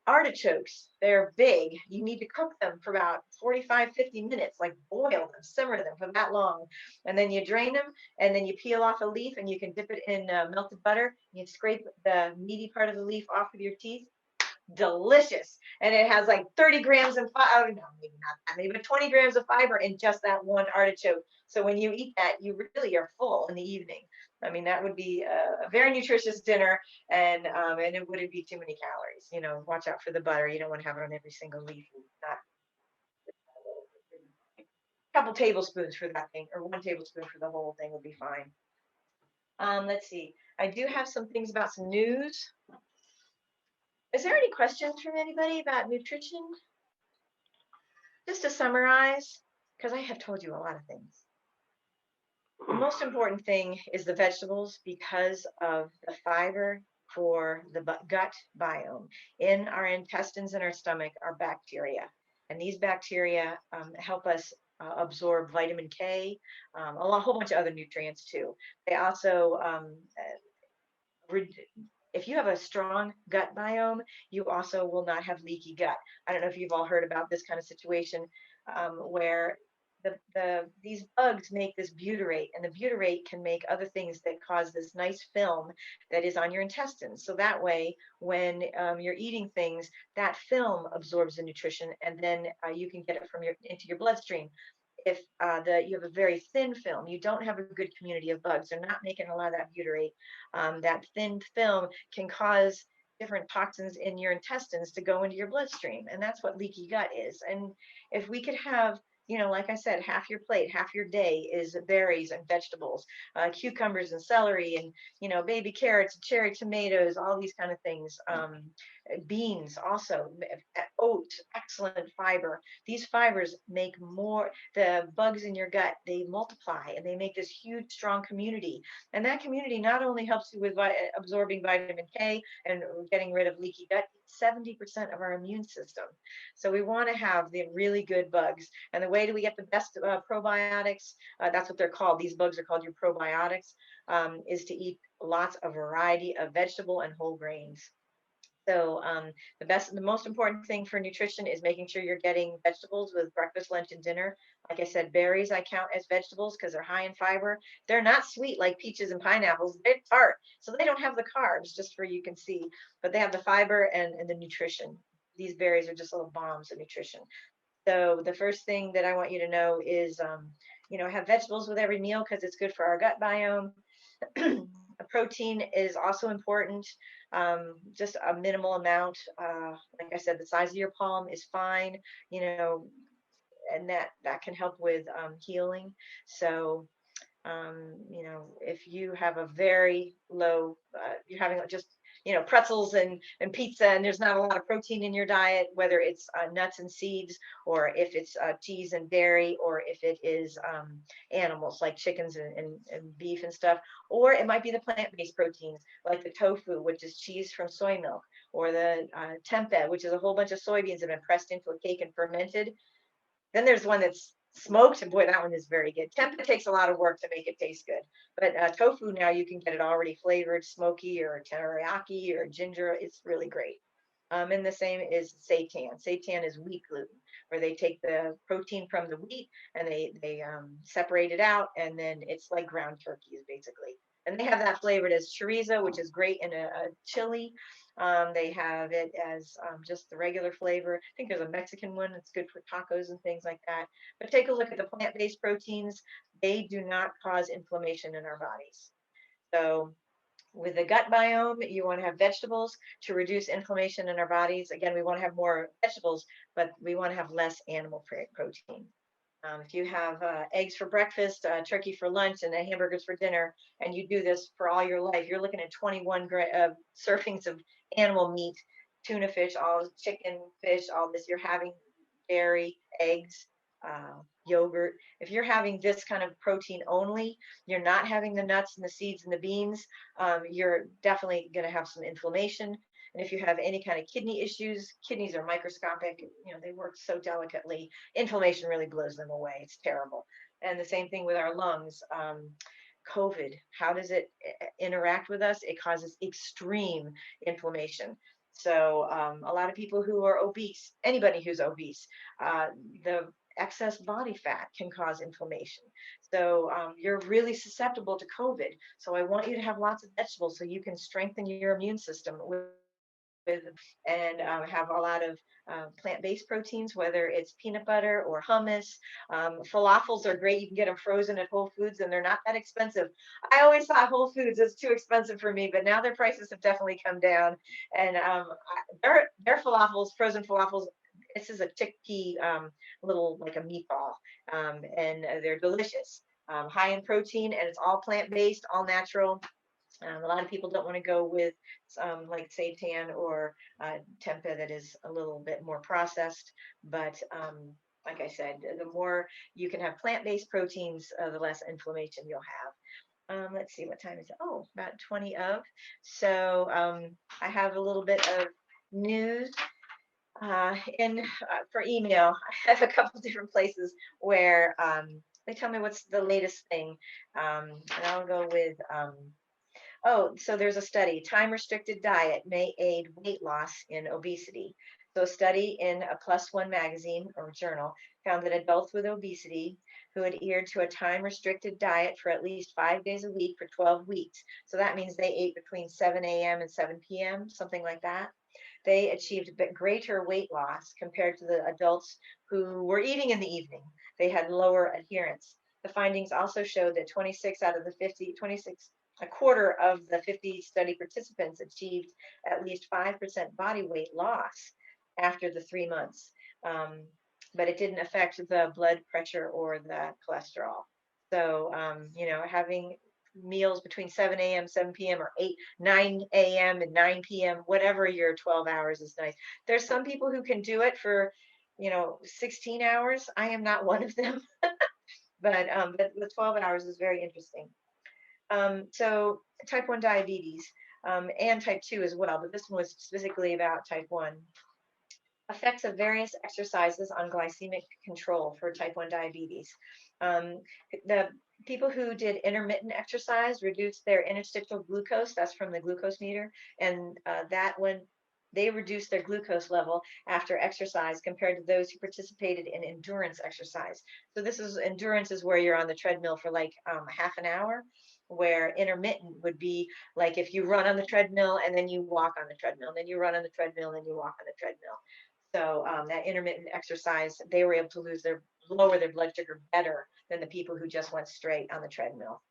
Artichokes, they're big. You need to cook them for about 45, 50 minutes, like boil them, simmer them for that long. And then you drain them, and then you peel off a leaf, and you can dip it in melted butter. You scrape the meaty part of the leaf off with your teeth. Delicious. And it has like 30 grams of fiber, no, maybe not that many, but 20 grams of fiber in just that one artichoke. So when you eat that, you really are full in the evening. I mean, that would be a very nutritious dinner, and it wouldn't be too many calories. Watch out for the butter. You don't want to have it on every single leaf. Not a couple tablespoons for that thing, or 1 tablespoon for the whole thing would be fine. Let's see. I do have some things about some news. Is there any questions from anybody about nutrition? Just to summarize, because I have told you a lot of things. The most important thing is the vegetables because of the fiber for the gut biome. In our intestines and our stomach are bacteria, and these bacteria help us absorb vitamin K, a whole bunch of other nutrients too. They also if you have a strong gut biome, you also will not have leaky gut. I don't know if you've all heard about this kind of situation where these bugs make this butyrate, and the butyrate can make other things that cause this nice film that is on your intestines. So that way, when you're eating things, that film absorbs the nutrition, and then you can get it into your bloodstream. If you have a very thin film, you don't have a good community of bugs. They're not making a lot of that butyrate. That thin film can cause different toxins in your intestines to go into your bloodstream, and that's what leaky gut is. And if we could have like I said, half your plate, half your day is berries and vegetables, cucumbers and celery, and baby carrots, and cherry tomatoes, all these kind of things. Beans also, oats, excellent fiber. These fibers make more, the bugs in your gut, they multiply and they make this huge, strong community. And that community not only helps you with absorbing vitamin K and getting rid of leaky gut, it's 70% of our immune system. So we want to have the really good bugs. And the way do we get the best probiotics? That's what they're called. These bugs are called your probiotics, is to eat lots of variety of vegetable and whole grains. So the most important thing for nutrition is making sure you're getting vegetables with breakfast, lunch, and dinner. Like I said, berries I count as vegetables because they're high in fiber. They're not sweet like peaches and pineapples. They're tart, so they don't have the carbs, just for you can see, but they have the fiber and the nutrition. These berries are just little bombs of nutrition. So the first thing that I want you to know is, have vegetables with every meal because it's good for our gut biome. Protein is also important, just a minimal amount. Like I said, the size of your palm is fine, and that can help with healing. So, if you have a very low, you're having just, pretzels and pizza, and there's not a lot of protein in your diet, whether it's nuts and seeds, or if it's cheese and dairy, or if it is animals like chickens and beef and stuff, or it might be the plant-based proteins like the tofu, which is cheese from soy milk, or the tempeh, which is a whole bunch of soybeans that have been pressed into a cake and fermented. Then there's one that's smoked, and boy, that one is very good. Tempeh takes a lot of work to make it taste good, but tofu, now you can get it already flavored, smoky or teriyaki or ginger. It's really great. And the same is seitan. Seitan is wheat gluten, where they take the protein from the wheat and they separate it out, and then it's like ground turkeys basically. And they have that flavored as chorizo, which is great in a chili. They have it as just the regular flavor. I think there's a Mexican one that's good for tacos and things like that. But take a look at the plant-based proteins. They do not cause inflammation in our bodies. So with the gut biome, you want to have vegetables to reduce inflammation in our bodies. Again, we want to have more vegetables, but we want to have less animal protein. If you have eggs for breakfast, turkey for lunch, and hamburgers for dinner, and you do this for all your life, you're looking at 21 servings of animal meat, tuna fish, all chicken, fish, all this. You're having dairy, eggs, yogurt. If you're having this kind of protein only, you're not having the nuts and the seeds and the beans, you're definitely going to have some inflammation. And if you have any kind of kidney issues, kidneys are microscopic, they work so delicately. Inflammation really blows them away. It's terrible. And the same thing with our lungs. COVID, how does it interact with us? It causes extreme inflammation. So a lot of people who are obese, anybody who's obese, the excess body fat can cause inflammation. So you're really susceptible to COVID. So I want you to have lots of vegetables so you can strengthen your immune system and have a lot of plant-based proteins, whether it's peanut butter or hummus. Falafels are great. You can get them frozen at Whole Foods, and they're not that expensive. I always thought Whole Foods is too expensive for me, but now their prices have definitely come down. And their falafels, frozen falafels, this is a chickpea little like a meatball, and they're delicious. High in protein, and it's all plant-based, all natural. A lot of people don't want to go with like seitan or tempeh that is a little bit more processed. But like I said, the more you can have plant-based proteins, the less inflammation you'll have. Let's see, what time is it? Oh, about 20 of. So I have a little bit of news in for email. I have a couple different places where they tell me what's the latest thing. And I'll go with oh, so there's a study, time restricted diet may aid weight loss in obesity. So a study in a Plus One magazine or journal found that adults with obesity who adhered to a time restricted diet for at least 5 days a week for 12 weeks. So that means they ate between 7 a.m. and 7 p.m., something like that. They achieved greater weight loss compared to the adults who were eating in the evening. They had lower adherence. The findings also showed that 26 out of the 50, 26 a quarter of the 50 study participants achieved at least 5% body weight loss after the 3 months. but it didn't affect the blood pressure or the cholesterol. So, you know, having meals between 7 a.m., 7 p.m., or 9 a.m. and 9 p.m., whatever your 12 hours is nice. There's some people who can do it for, you know, 16 hours. I am not one of them, but the 12 hours is very interesting. So type 1 diabetes and type 2 as well, but this one was specifically about type 1. Effects of various exercises on glycemic control for type 1 diabetes. The people who did intermittent exercise reduced their interstitial glucose, that's from the glucose meter, and that when they reduced their glucose level after exercise compared to those who participated in endurance exercise. So this is endurance is where you're on the treadmill for like half an hour, where intermittent would be like if you run on the treadmill and then you walk on the treadmill, then you run on the treadmill, and then you walk on the treadmill. So that intermittent exercise, they were able to lower their blood sugar better than the people who just went straight on the treadmill.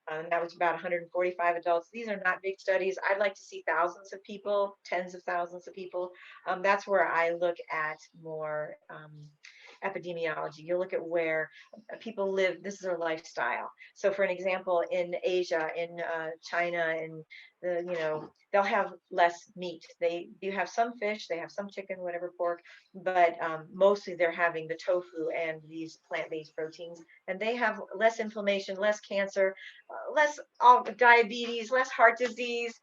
That was about 145 adults. These are not big studies. I'd like to see thousands of people, tens of thousands of people. That's where I look at more epidemiology. You look at where people live. This is their lifestyle. So, for an example, in Asia, in China, and you know, they'll have less meat. They do have some fish, they have some chicken, whatever, pork, but mostly they're having the tofu and these plant-based proteins, and they have less inflammation, less cancer, less diabetes, less heart disease.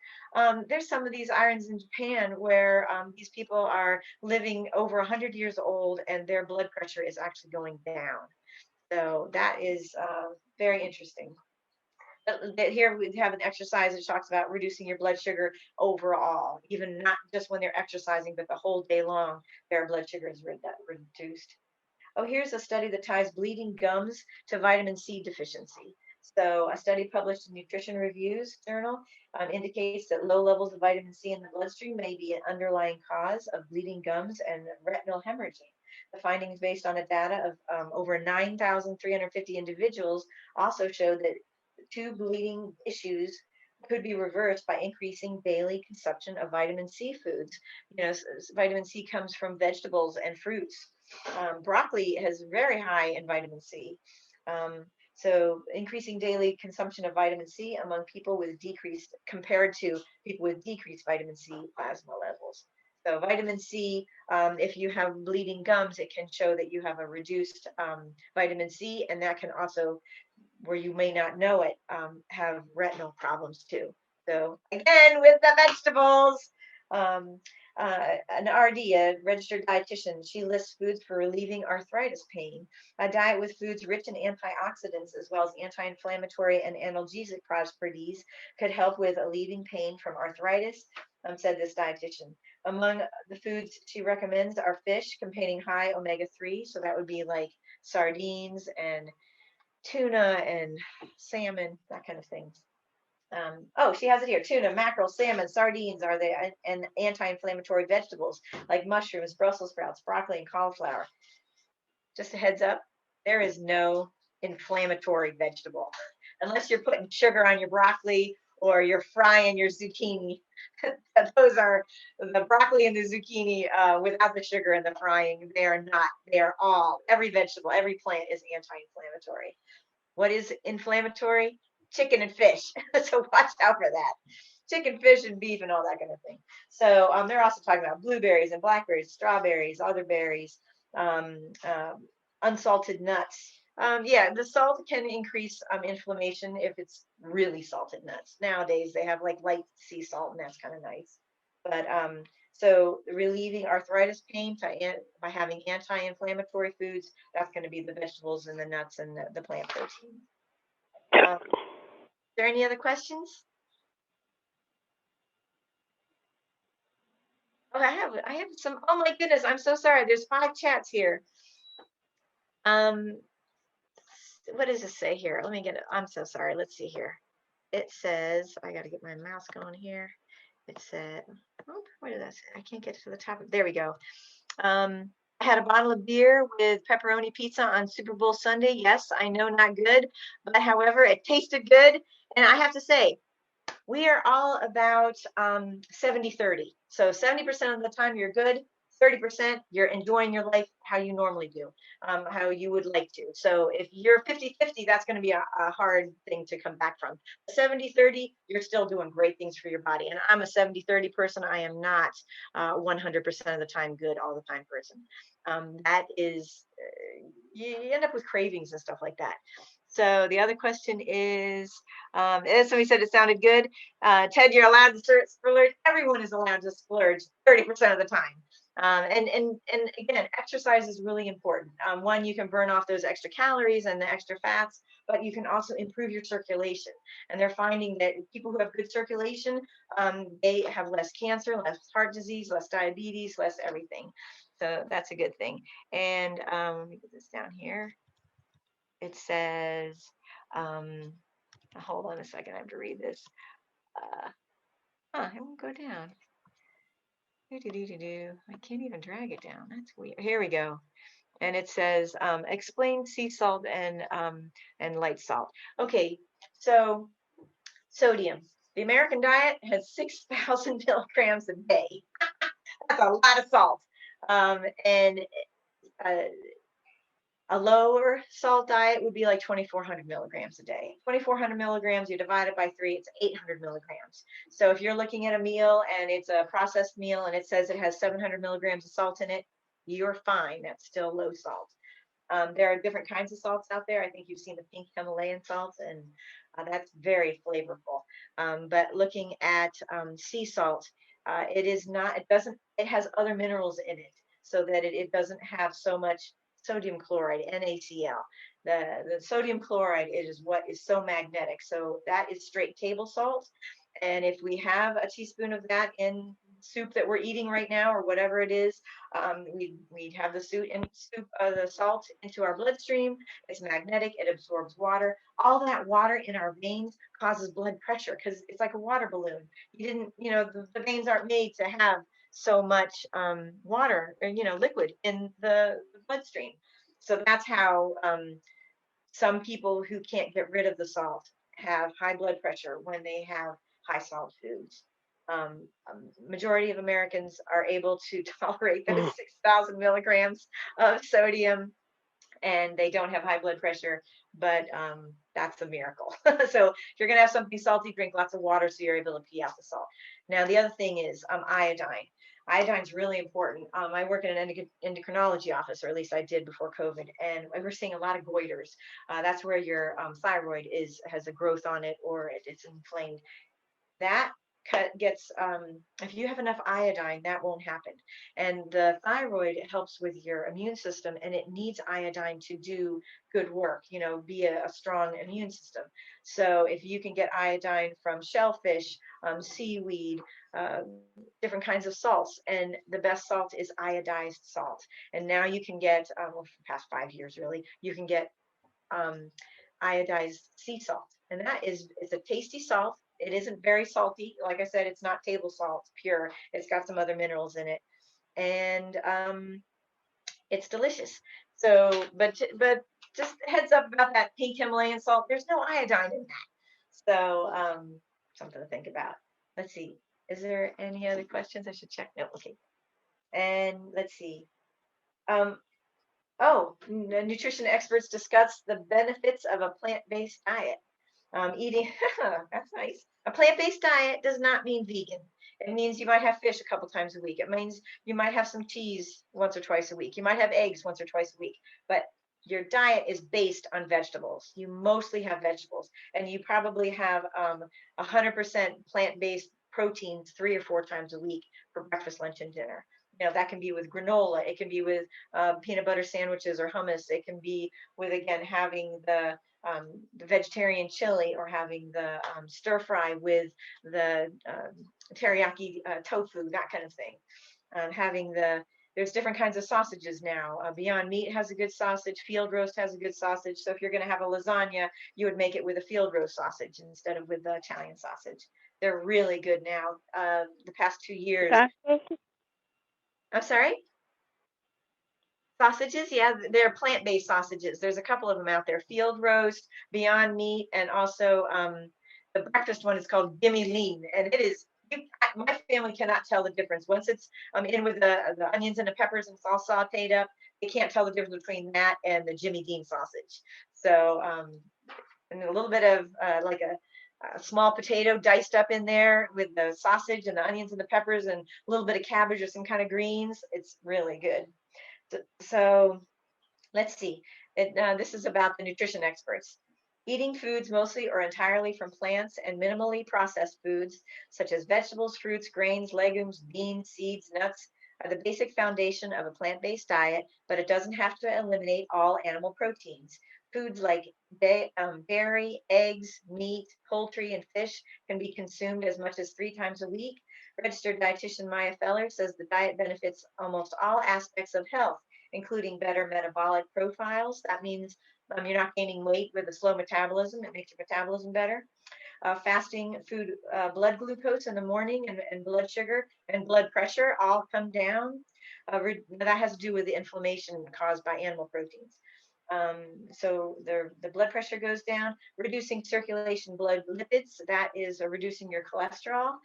There's some of these islands in Japan where these people are living over 100 years old and their blood pressure is actually going down. So that is very interesting. But here we have an exercise that talks about reducing your blood sugar overall, even not just when they're exercising, but the whole day long, their blood sugar is reduced. Oh, here's a study that ties bleeding gums to vitamin C deficiency. So a study published in Nutrition Reviews journal indicates that low levels of vitamin C in the bloodstream may be an underlying cause of bleeding gums and retinal hemorrhaging. The findings based on a data of over 9,350 individuals also showed that tube bleeding issues could be reversed by increasing daily consumption of vitamin C foods. You know, vitamin C comes from vegetables and fruits. Broccoli has very high in vitamin C. So increasing daily consumption of vitamin C among people with decreased, compared to people with decreased vitamin C plasma levels. So vitamin C, if you have bleeding gums, it can show that you have a reduced vitamin C, and that can also, where you may not know it, have retinal problems too. So again, with the vegetables, an RD, a registered dietitian, she lists foods for relieving arthritis pain. A diet with foods rich in antioxidants as well as anti-inflammatory and analgesic properties could help with alleviating pain from arthritis, said this dietitian. Among the foods she recommends are fish containing high omega-3, so that would be like sardines and tuna and salmon, that kind of thing. Oh, she has it here. Tuna, mackerel, salmon, sardines are the and anti-inflammatory vegetables like mushrooms, Brussels sprouts, broccoli, and cauliflower. Just a heads up, there is no inflammatory vegetable unless you're putting sugar on your broccoli or you're frying your zucchini. Those are the broccoli and the zucchini without the sugar and the frying. They are not. They are all, every vegetable, every plant is anti-inflammatory. What is inflammatory? Chicken and fish. So watch out for that. Chicken, fish, and beef, and all that kind of thing. So they're also talking about blueberries and blackberries, strawberries, other berries, unsalted nuts. Yeah, the salt can increase inflammation if it's really salted nuts. Nowadays they have like light sea salt, and that's kind of nice. But so relieving arthritis pain by having anti-inflammatory foods, that's going to be the vegetables and the nuts and the plant protein. Is there any other questions? Oh, I have some. Oh my goodness, I'm so sorry. There's 5 chats here. What does it say here? Let me get it. I'm so sorry. Let's see here. It says, I got to get my mouse going here. It said, oh, what did that say? I can't get to the top. There we go. I had a bottle of beer with pepperoni pizza on Super Bowl Sunday. Yes, I know, not good, but however, it tasted good. And I have to say, we are all about 70-30. So 70% of the time you're good, 30%, you're enjoying your life how you normally do, how you would like to. So if you're 50-50, that's going to be a hard thing to come back from. 70-30, you're still doing great things for your body. And I'm a 70-30 person. I am not 100% of the time good all the time person. That is, you end up with cravings and stuff like that. So the other question is, and somebody said it sounded good. Ted, you're allowed to splurge. Everyone is allowed to splurge 30% of the time. And again, exercise is really important. One, you can burn off those extra calories and the extra fats, but you can also improve your circulation. And they're finding that people who have good circulation, they have less cancer, less heart disease, less diabetes, less everything. So that's a good thing. And let me get this down here. It says, hold on a second, I have to read this. It won't go down. I can't even drag it down. That's weird. Here we go. And it says, explain sea salt and light salt. Okay, so sodium. The American diet has 6,000 milligrams a day. That's a lot of salt. And a lower salt diet would be like 2,400 milligrams a day. 2,400 milligrams, you divide it by 3, it's 800 milligrams. So if you're looking at a meal and it's a processed meal and it says it has 700 milligrams of salt in it, you're fine. That's still low salt. There are different kinds of salts out there. I think you've seen the pink Himalayan salts, and that's very flavorful. But looking at sea salt, it has other minerals in it so that it doesn't have so much sodium chloride, NaCl. The sodium chloride is what is so magnetic. So that is straight table salt. And if we have a teaspoon of that in soup that we're eating right now, or whatever it is, we'd have the salt into our bloodstream. It's magnetic, it absorbs water. All that water in our veins causes blood pressure because it's like a water balloon. The veins aren't made to have so much water or liquid in the bloodstream. So that's how some people who can't get rid of the salt have high blood pressure when they have high salt foods. Majority of Americans are able to tolerate those 6,000 milligrams of sodium, and they don't have high blood pressure, but that's a miracle. So if you're going to have something salty, drink lots of water so you're able to pee out the salt. Now, the other thing is iodine. Iodine is really important. I work in an endocrinology office, or at least I did before COVID, and we're seeing a lot of goiters. That's where your thyroid has a growth on it, or it's inflamed. That gets, if you have enough iodine, that won't happen. And the thyroid helps with your immune system, and it needs iodine to do good work, be a strong immune system. So if you can get iodine from shellfish, seaweed, different kinds of salts, and the best salt is iodized salt. And now you can get, for the past 5 years really, you can get iodized sea salt, and it's a tasty salt. It isn't very salty. Like I said, it's not table salt, it's pure. It's got some other minerals in it, and it's delicious. So, but just heads up about that pink Himalayan salt. There's no iodine in that. So, something to think about. Let's see. Is there any other questions? I should check. No, okay. And let's see. Nutrition experts discuss the benefits of a plant-based diet. Eating, that's nice. A plant-based diet does not mean vegan. It means you might have fish a couple times a week. It means you might have some cheese once or twice a week. You might have eggs once or twice a week. But your diet is based on vegetables. You mostly have vegetables, and you probably have 100% plant-based proteins 3 or 4 times a week for breakfast, lunch, and dinner. That can be with granola. It can be with peanut butter sandwiches or hummus. It can be with, again, having the vegetarian chili, or having the stir fry with the teriyaki tofu, that kind of thing. There's different kinds of sausages now. Beyond Meat has a good sausage. Field Roast has a good sausage. So if you're going to have a lasagna, you would make it with a Field Roast sausage instead of with the Italian sausage. They're really good now. The past 2 years. I'm sorry? Sausages, yeah, they're plant-based sausages. There's a couple of them out there: Field Roast, Beyond Meat, and also the breakfast one is called Gimme Lean, and it is. my family cannot tell the difference. Once it's in with the onions and the peppers and it's all sauteed up, they can't tell the difference between that and the Jimmy Dean sausage. So and a little bit of like a small potato diced up in there with the sausage and the onions and the peppers and a little bit of cabbage or some kind of greens. It's really good. So let's see. This is about the nutrition experts. Eating foods mostly or entirely from plants and minimally processed foods, such as vegetables, fruits, grains, legumes, beans, seeds, nuts, are the basic foundation of a plant-based diet, but it doesn't have to eliminate all animal proteins. Foods like dairy, eggs, meat, poultry, and fish can be consumed as much as 3 times a week. Registered dietitian Maya Feller says the diet benefits almost all aspects of health, including better metabolic profiles. That means you're not gaining weight with a slow metabolism. It makes your metabolism better. Fasting food, blood glucose in the morning and blood sugar and blood pressure all come down. That has to do with the inflammation caused by animal proteins. So the blood pressure goes down, reducing circulation blood lipids. That is reducing your cholesterol.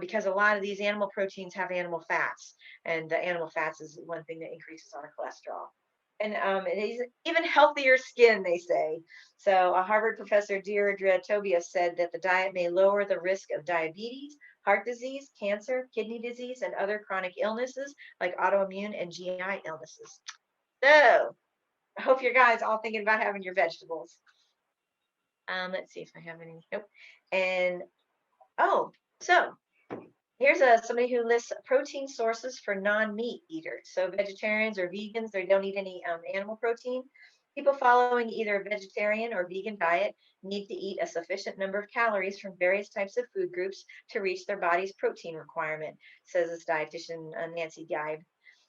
Because a lot of these animal proteins have animal fats, and animal fats is one thing that increases our cholesterol. And it is even healthier skin, they say. So a Harvard professor, Deirdre Tobias, said that the diet may lower the risk of diabetes, heart disease, cancer, kidney disease, and other chronic illnesses like autoimmune and GI illnesses. So I hope you guys all thinking about having your vegetables. Let's see if I have any. Nope. And oh, so here's somebody who lists protein sources for non-meat eaters. So vegetarians or vegans, they don't eat any animal protein. People following either a vegetarian or vegan diet need to eat a sufficient number of calories from various types of food groups to reach their body's protein requirement, says this dietitian Nancy Geib.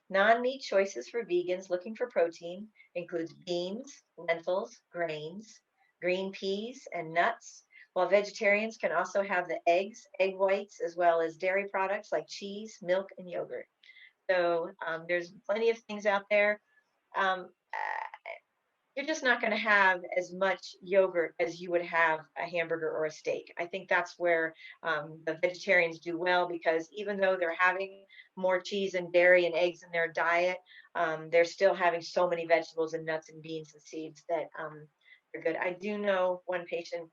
Non-meat choices for vegans looking for protein includes beans, lentils, grains, green peas, and nuts, while vegetarians can also have the eggs, egg whites, as well as dairy products like cheese, milk, and yogurt. So there's plenty of things out there. Um, you're just not going to have as much yogurt as you would have a hamburger or a steak. I think that's where the vegetarians do well, because even though they're having more cheese and dairy and eggs in their diet, they're still having so many vegetables and nuts and beans and seeds that they're good. I do know one patient,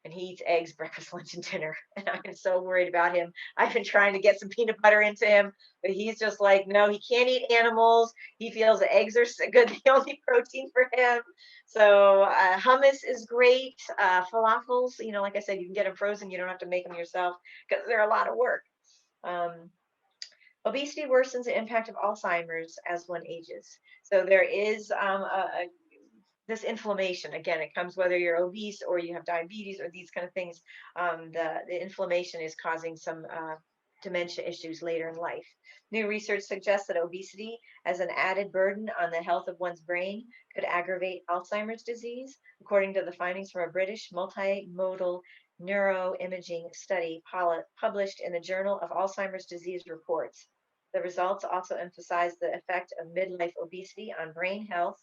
and he eats eggs breakfast, lunch, and dinner. And I'm so worried about him. I've been trying to get some peanut butter into him, but he's just like, no, he can't eat animals. He feels the eggs are good, the only protein for him. So hummus is great. Falafels, like I said, you can get them frozen. You don't have to make them yourself because they're a lot of work. Obesity worsens the impact of Alzheimer's as one ages. So there is this inflammation. Again, it comes whether you're obese or you have diabetes or these kind of things. The inflammation is causing some dementia issues later in life. New research suggests that obesity as an added burden on the health of one's brain could aggravate Alzheimer's disease, according to the findings from a British multimodal neuroimaging study published in the Journal of Alzheimer's Disease Reports. The results also emphasize the effect of midlife obesity on brain health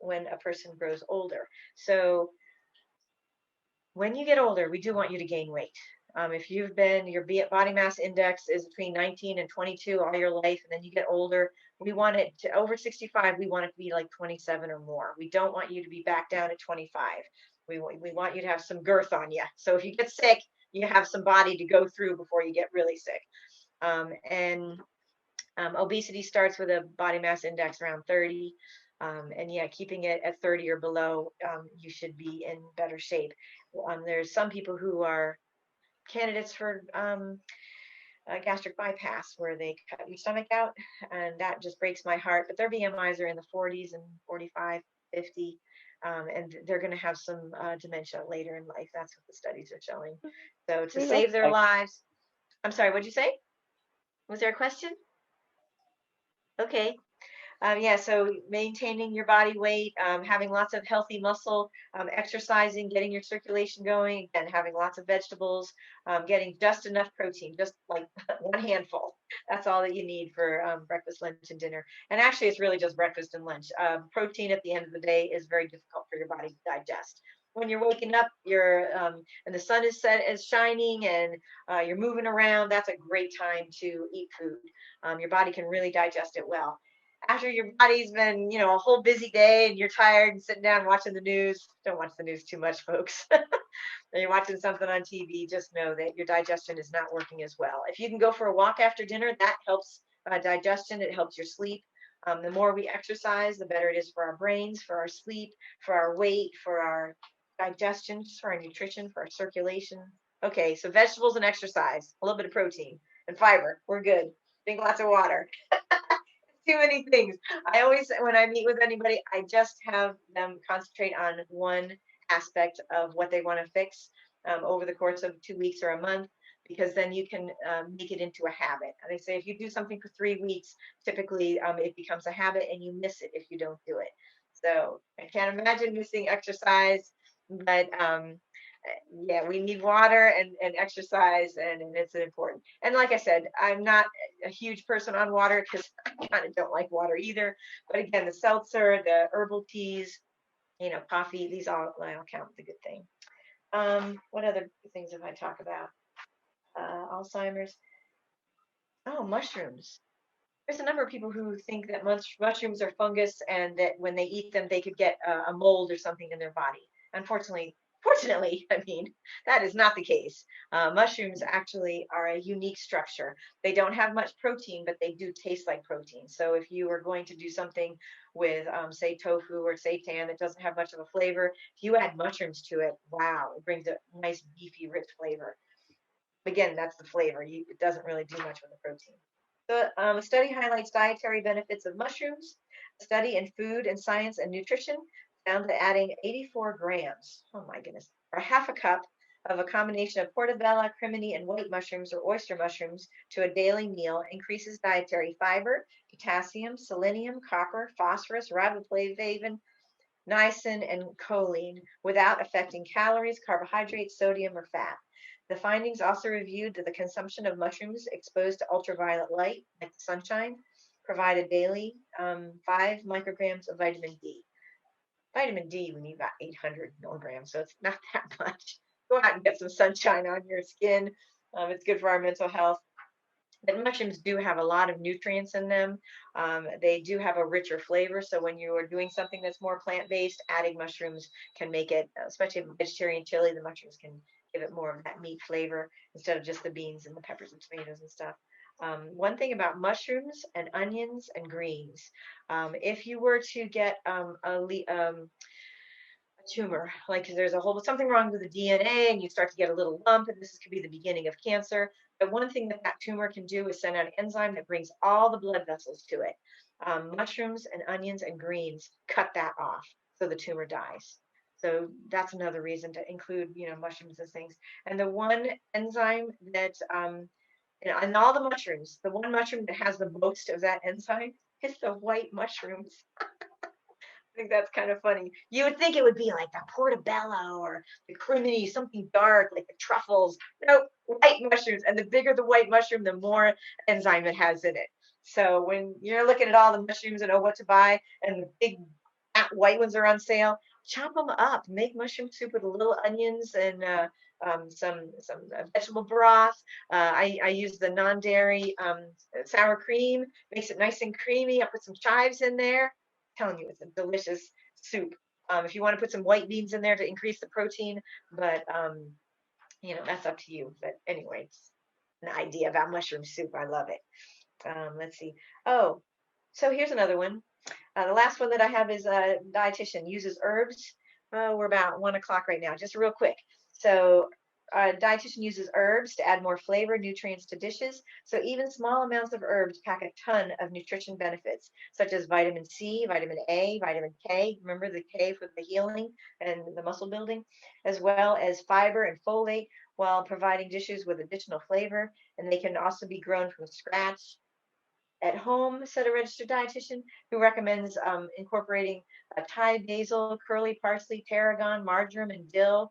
when a person grows older. So when you get older, we do want you to gain weight. If your body mass index is between 19 and 22 all your life, and then you get older, we want it to over 65, we want it to be like 27 or more. We don't want you to be back down at 25. We want you to have some girth on you. So if you get sick, you have some body to go through before you get really sick. Obesity starts with a body mass index around 30. And yeah, keeping it at 30 or below, you should be in better shape. There's some people who are candidates for gastric bypass, where they cut your stomach out, and that just breaks my heart. But their BMIs are in the 40s and 45, 50, and they're going to have some dementia later in life. That's what the studies are showing. So to save their lives. I'm sorry, what'd you say? Was there a question? Okay. Yeah, so maintaining your body weight, having lots of healthy muscle, exercising, getting your circulation going, and having lots of vegetables, getting just enough protein, just like one handful. That's all that you need for breakfast, lunch, and dinner. And actually, it's really just breakfast and lunch. Protein at the end of the day is very difficult for your body to digest. when you're waking up, and the sun is shining, and you're moving around. That's a great time to eat food. Your body can really digest it well. After your body's been, a whole busy day and you're tired and sitting down watching the news, don't watch the news too much, folks. And you're watching something on TV, just know that your digestion is not working as well. If you can go for a walk after dinner, that helps digestion. It helps your sleep. The more we exercise, the better it is for our brains, for our sleep, for our weight, for our digestion, just for our nutrition, for our circulation. Okay, so vegetables and exercise, a little bit of protein and fiber. We're good. Drink lots of water. Too many things. I always, when I meet with anybody, I just have them concentrate on one aspect of what they want to fix over the course of 2 weeks or a month, because then you can make it into a habit. And they say if you do something for 3 weeks, typically it becomes a habit and you miss it if you don't do it. So I can't imagine missing exercise, but yeah, we need water and exercise, and it's important. And like I said, I'm not a huge person on water because I kind of don't like water either. But again, the seltzer, the herbal teas, coffee, these all count the good thing. What other things have I talked about? Alzheimer's. Oh, mushrooms. There's a number of people who think that mushrooms are fungus and that when they eat them, they could get a mold or something in their body. Fortunately, I mean, that is not the case. Mushrooms actually are a unique structure. They don't have much protein, but they do taste like protein. So if you are going to do something with, say, tofu or seitan that doesn't have much of a flavor, if you add mushrooms to it, wow, it brings a nice beefy, rich flavor. Again, that's the flavor. It doesn't really do much with the protein. A study highlights dietary benefits of mushrooms. A study in food and science and nutrition found that adding 84 grams, oh my goodness, or half a cup of a combination of portobello, crimini, and white mushrooms or oyster mushrooms to a daily meal increases dietary fiber, potassium, selenium, copper, phosphorus, riboflavin, niacin, and choline without affecting calories, carbohydrates, sodium, or fat. The findings also reviewed that the consumption of mushrooms exposed to ultraviolet light, like the sunshine, provided daily 5 micrograms of vitamin D. Vitamin D, we need about 800 milligrams, so it's not that much. Go out and get some sunshine on your skin. It's good for our mental health. But mushrooms do have a lot of nutrients in them. They do have a richer flavor. So when you are doing something that's more plant-based, adding mushrooms can make it, especially a vegetarian chili, the mushrooms can give it more of that meat flavor instead of just the beans and the peppers and tomatoes and stuff. One thing about mushrooms and onions and greens, if you were to get tumor, like there's something wrong with the DNA and you start to get a little lump, and this could be the beginning of cancer. But one thing that tumor can do is send out an enzyme that brings all the blood vessels to it. Mushrooms and onions and greens cut that off, so the tumor dies. So that's another reason to include, mushrooms as things. And the one enzyme that, in all the mushrooms, the one mushroom that has the most of that enzyme is the white mushrooms. I think that's kind of funny. You would think it would be like the portobello or the crimini, something dark like the truffles. No, white mushrooms. And the bigger the white mushroom, the more enzyme it has in it. So when you're looking at all the mushrooms and know what to buy, and the big white ones are on sale, chop them up. Make mushroom soup with little onions and some vegetable broth. I use the non-dairy sour cream. Makes it nice and creamy. I put some chives in there. Telling you, it's a delicious soup. If you want to put some white beans in there to increase the protein, but that's up to you. But anyway, it's an idea about mushroom soup. I love it. Let's see. Oh, so here's another one. The last one that I have is a dietitian uses herbs. We're about 1 o'clock right now, just real quick. So a dietitian uses herbs to add more flavor, nutrients to dishes. So even small amounts of herbs pack a ton of nutrition benefits, such as vitamin C, vitamin A, vitamin K. Remember the K for the healing and the muscle building, as well as fiber and folate, while providing dishes with additional flavor. And they can also be grown from scratch at home, said a registered dietitian, who recommends incorporating Thai basil, curly parsley, tarragon, marjoram, and dill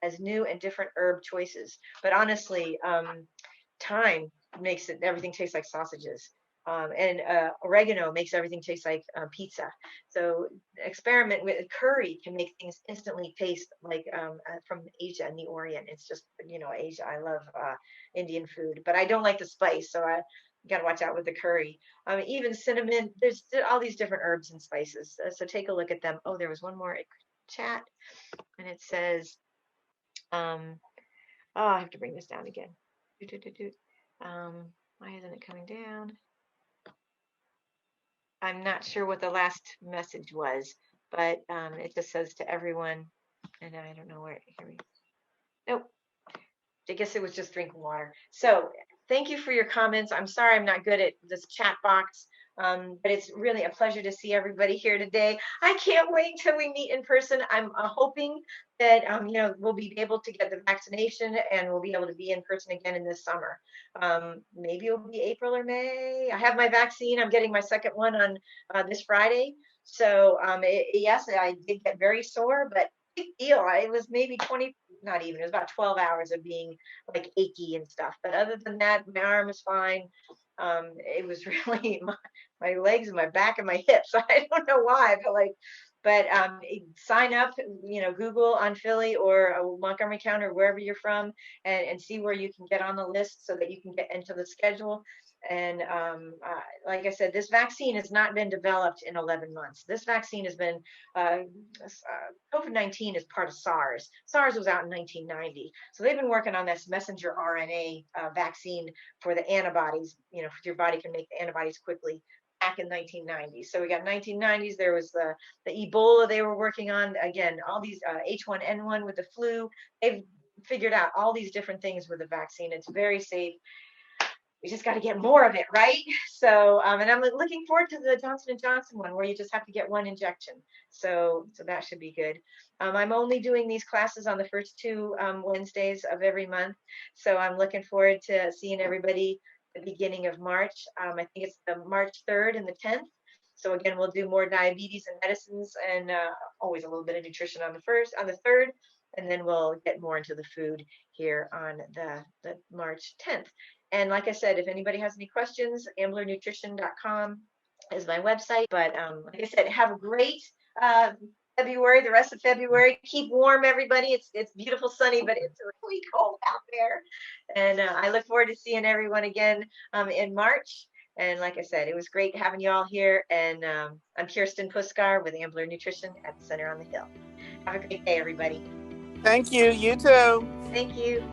as new and different herb choices. But honestly, thyme makes everything taste like sausages. And oregano makes everything taste like pizza. So experiment with curry can make things instantly taste like from Asia and the Orient. It's just, Asia. I love Indian food, but I don't like the spice. So I got to watch out with the curry. Even cinnamon, there's all these different herbs and spices. So take a look at them. Oh, there was one more chat, and it says, oh, I have to bring this down again. Why isn't it coming down? I'm not sure what the last message was, but it just says to everyone, and I don't know where. Here we go. Nope. I guess it was just drinking water. So thank you for your comments. I'm sorry I'm not good at this chat box, but it's really a pleasure to see everybody here today. I can't wait till we meet in person. I'm hoping that we'll be able to get the vaccination and we'll be able to be in person again in this summer. Maybe it'll be April or May. I have my vaccine. I'm getting my second one on this Friday. So yes, I did get very sore, but big deal. It was maybe 20, not even, it was about 12 hours of being like achy and stuff. But other than that, my arm is fine. It was really my legs and my back and my hips. I don't know why, but sign up, Google on Philly or Montgomery County or wherever you're from, and see where you can get on the list so that you can get into the schedule. And like I said, this vaccine has not been developed in 11 months. This vaccine has been, COVID-19 is part of SARS. SARS was out in 1990. So they've been working on this messenger RNA vaccine for the antibodies, your body can make the antibodies quickly back in 1990. So we got 1990s, there was the Ebola they were working on. Again, all these H1N1 with the flu, they've figured out all these different things with the vaccine. It's very safe. We just got to get more of it, right? So, and I'm looking forward to the Johnson & Johnson one where you just have to get one injection. So that should be good. I'm only doing these classes on the first two Wednesdays of every month. So I'm looking forward to seeing everybody at the beginning of March. I think it's the March 3rd and the 10th. So again, we'll do more diabetes and medicines and always a little bit of nutrition on the 3rd. And then we'll get more into the food here on the March 10th. And like I said, if anybody has any questions, amblernutrition.com is my website. But like I said, have a great February, the rest of February. Keep warm, everybody. It's beautiful, sunny, but it's really cold out there. And I look forward to seeing everyone again in March. And like I said, it was great having you all here. And I'm Kirsten Puskar with Ambler Nutrition at the Center on the Hill. Have a great day, everybody. Thank you. You too. Thank you.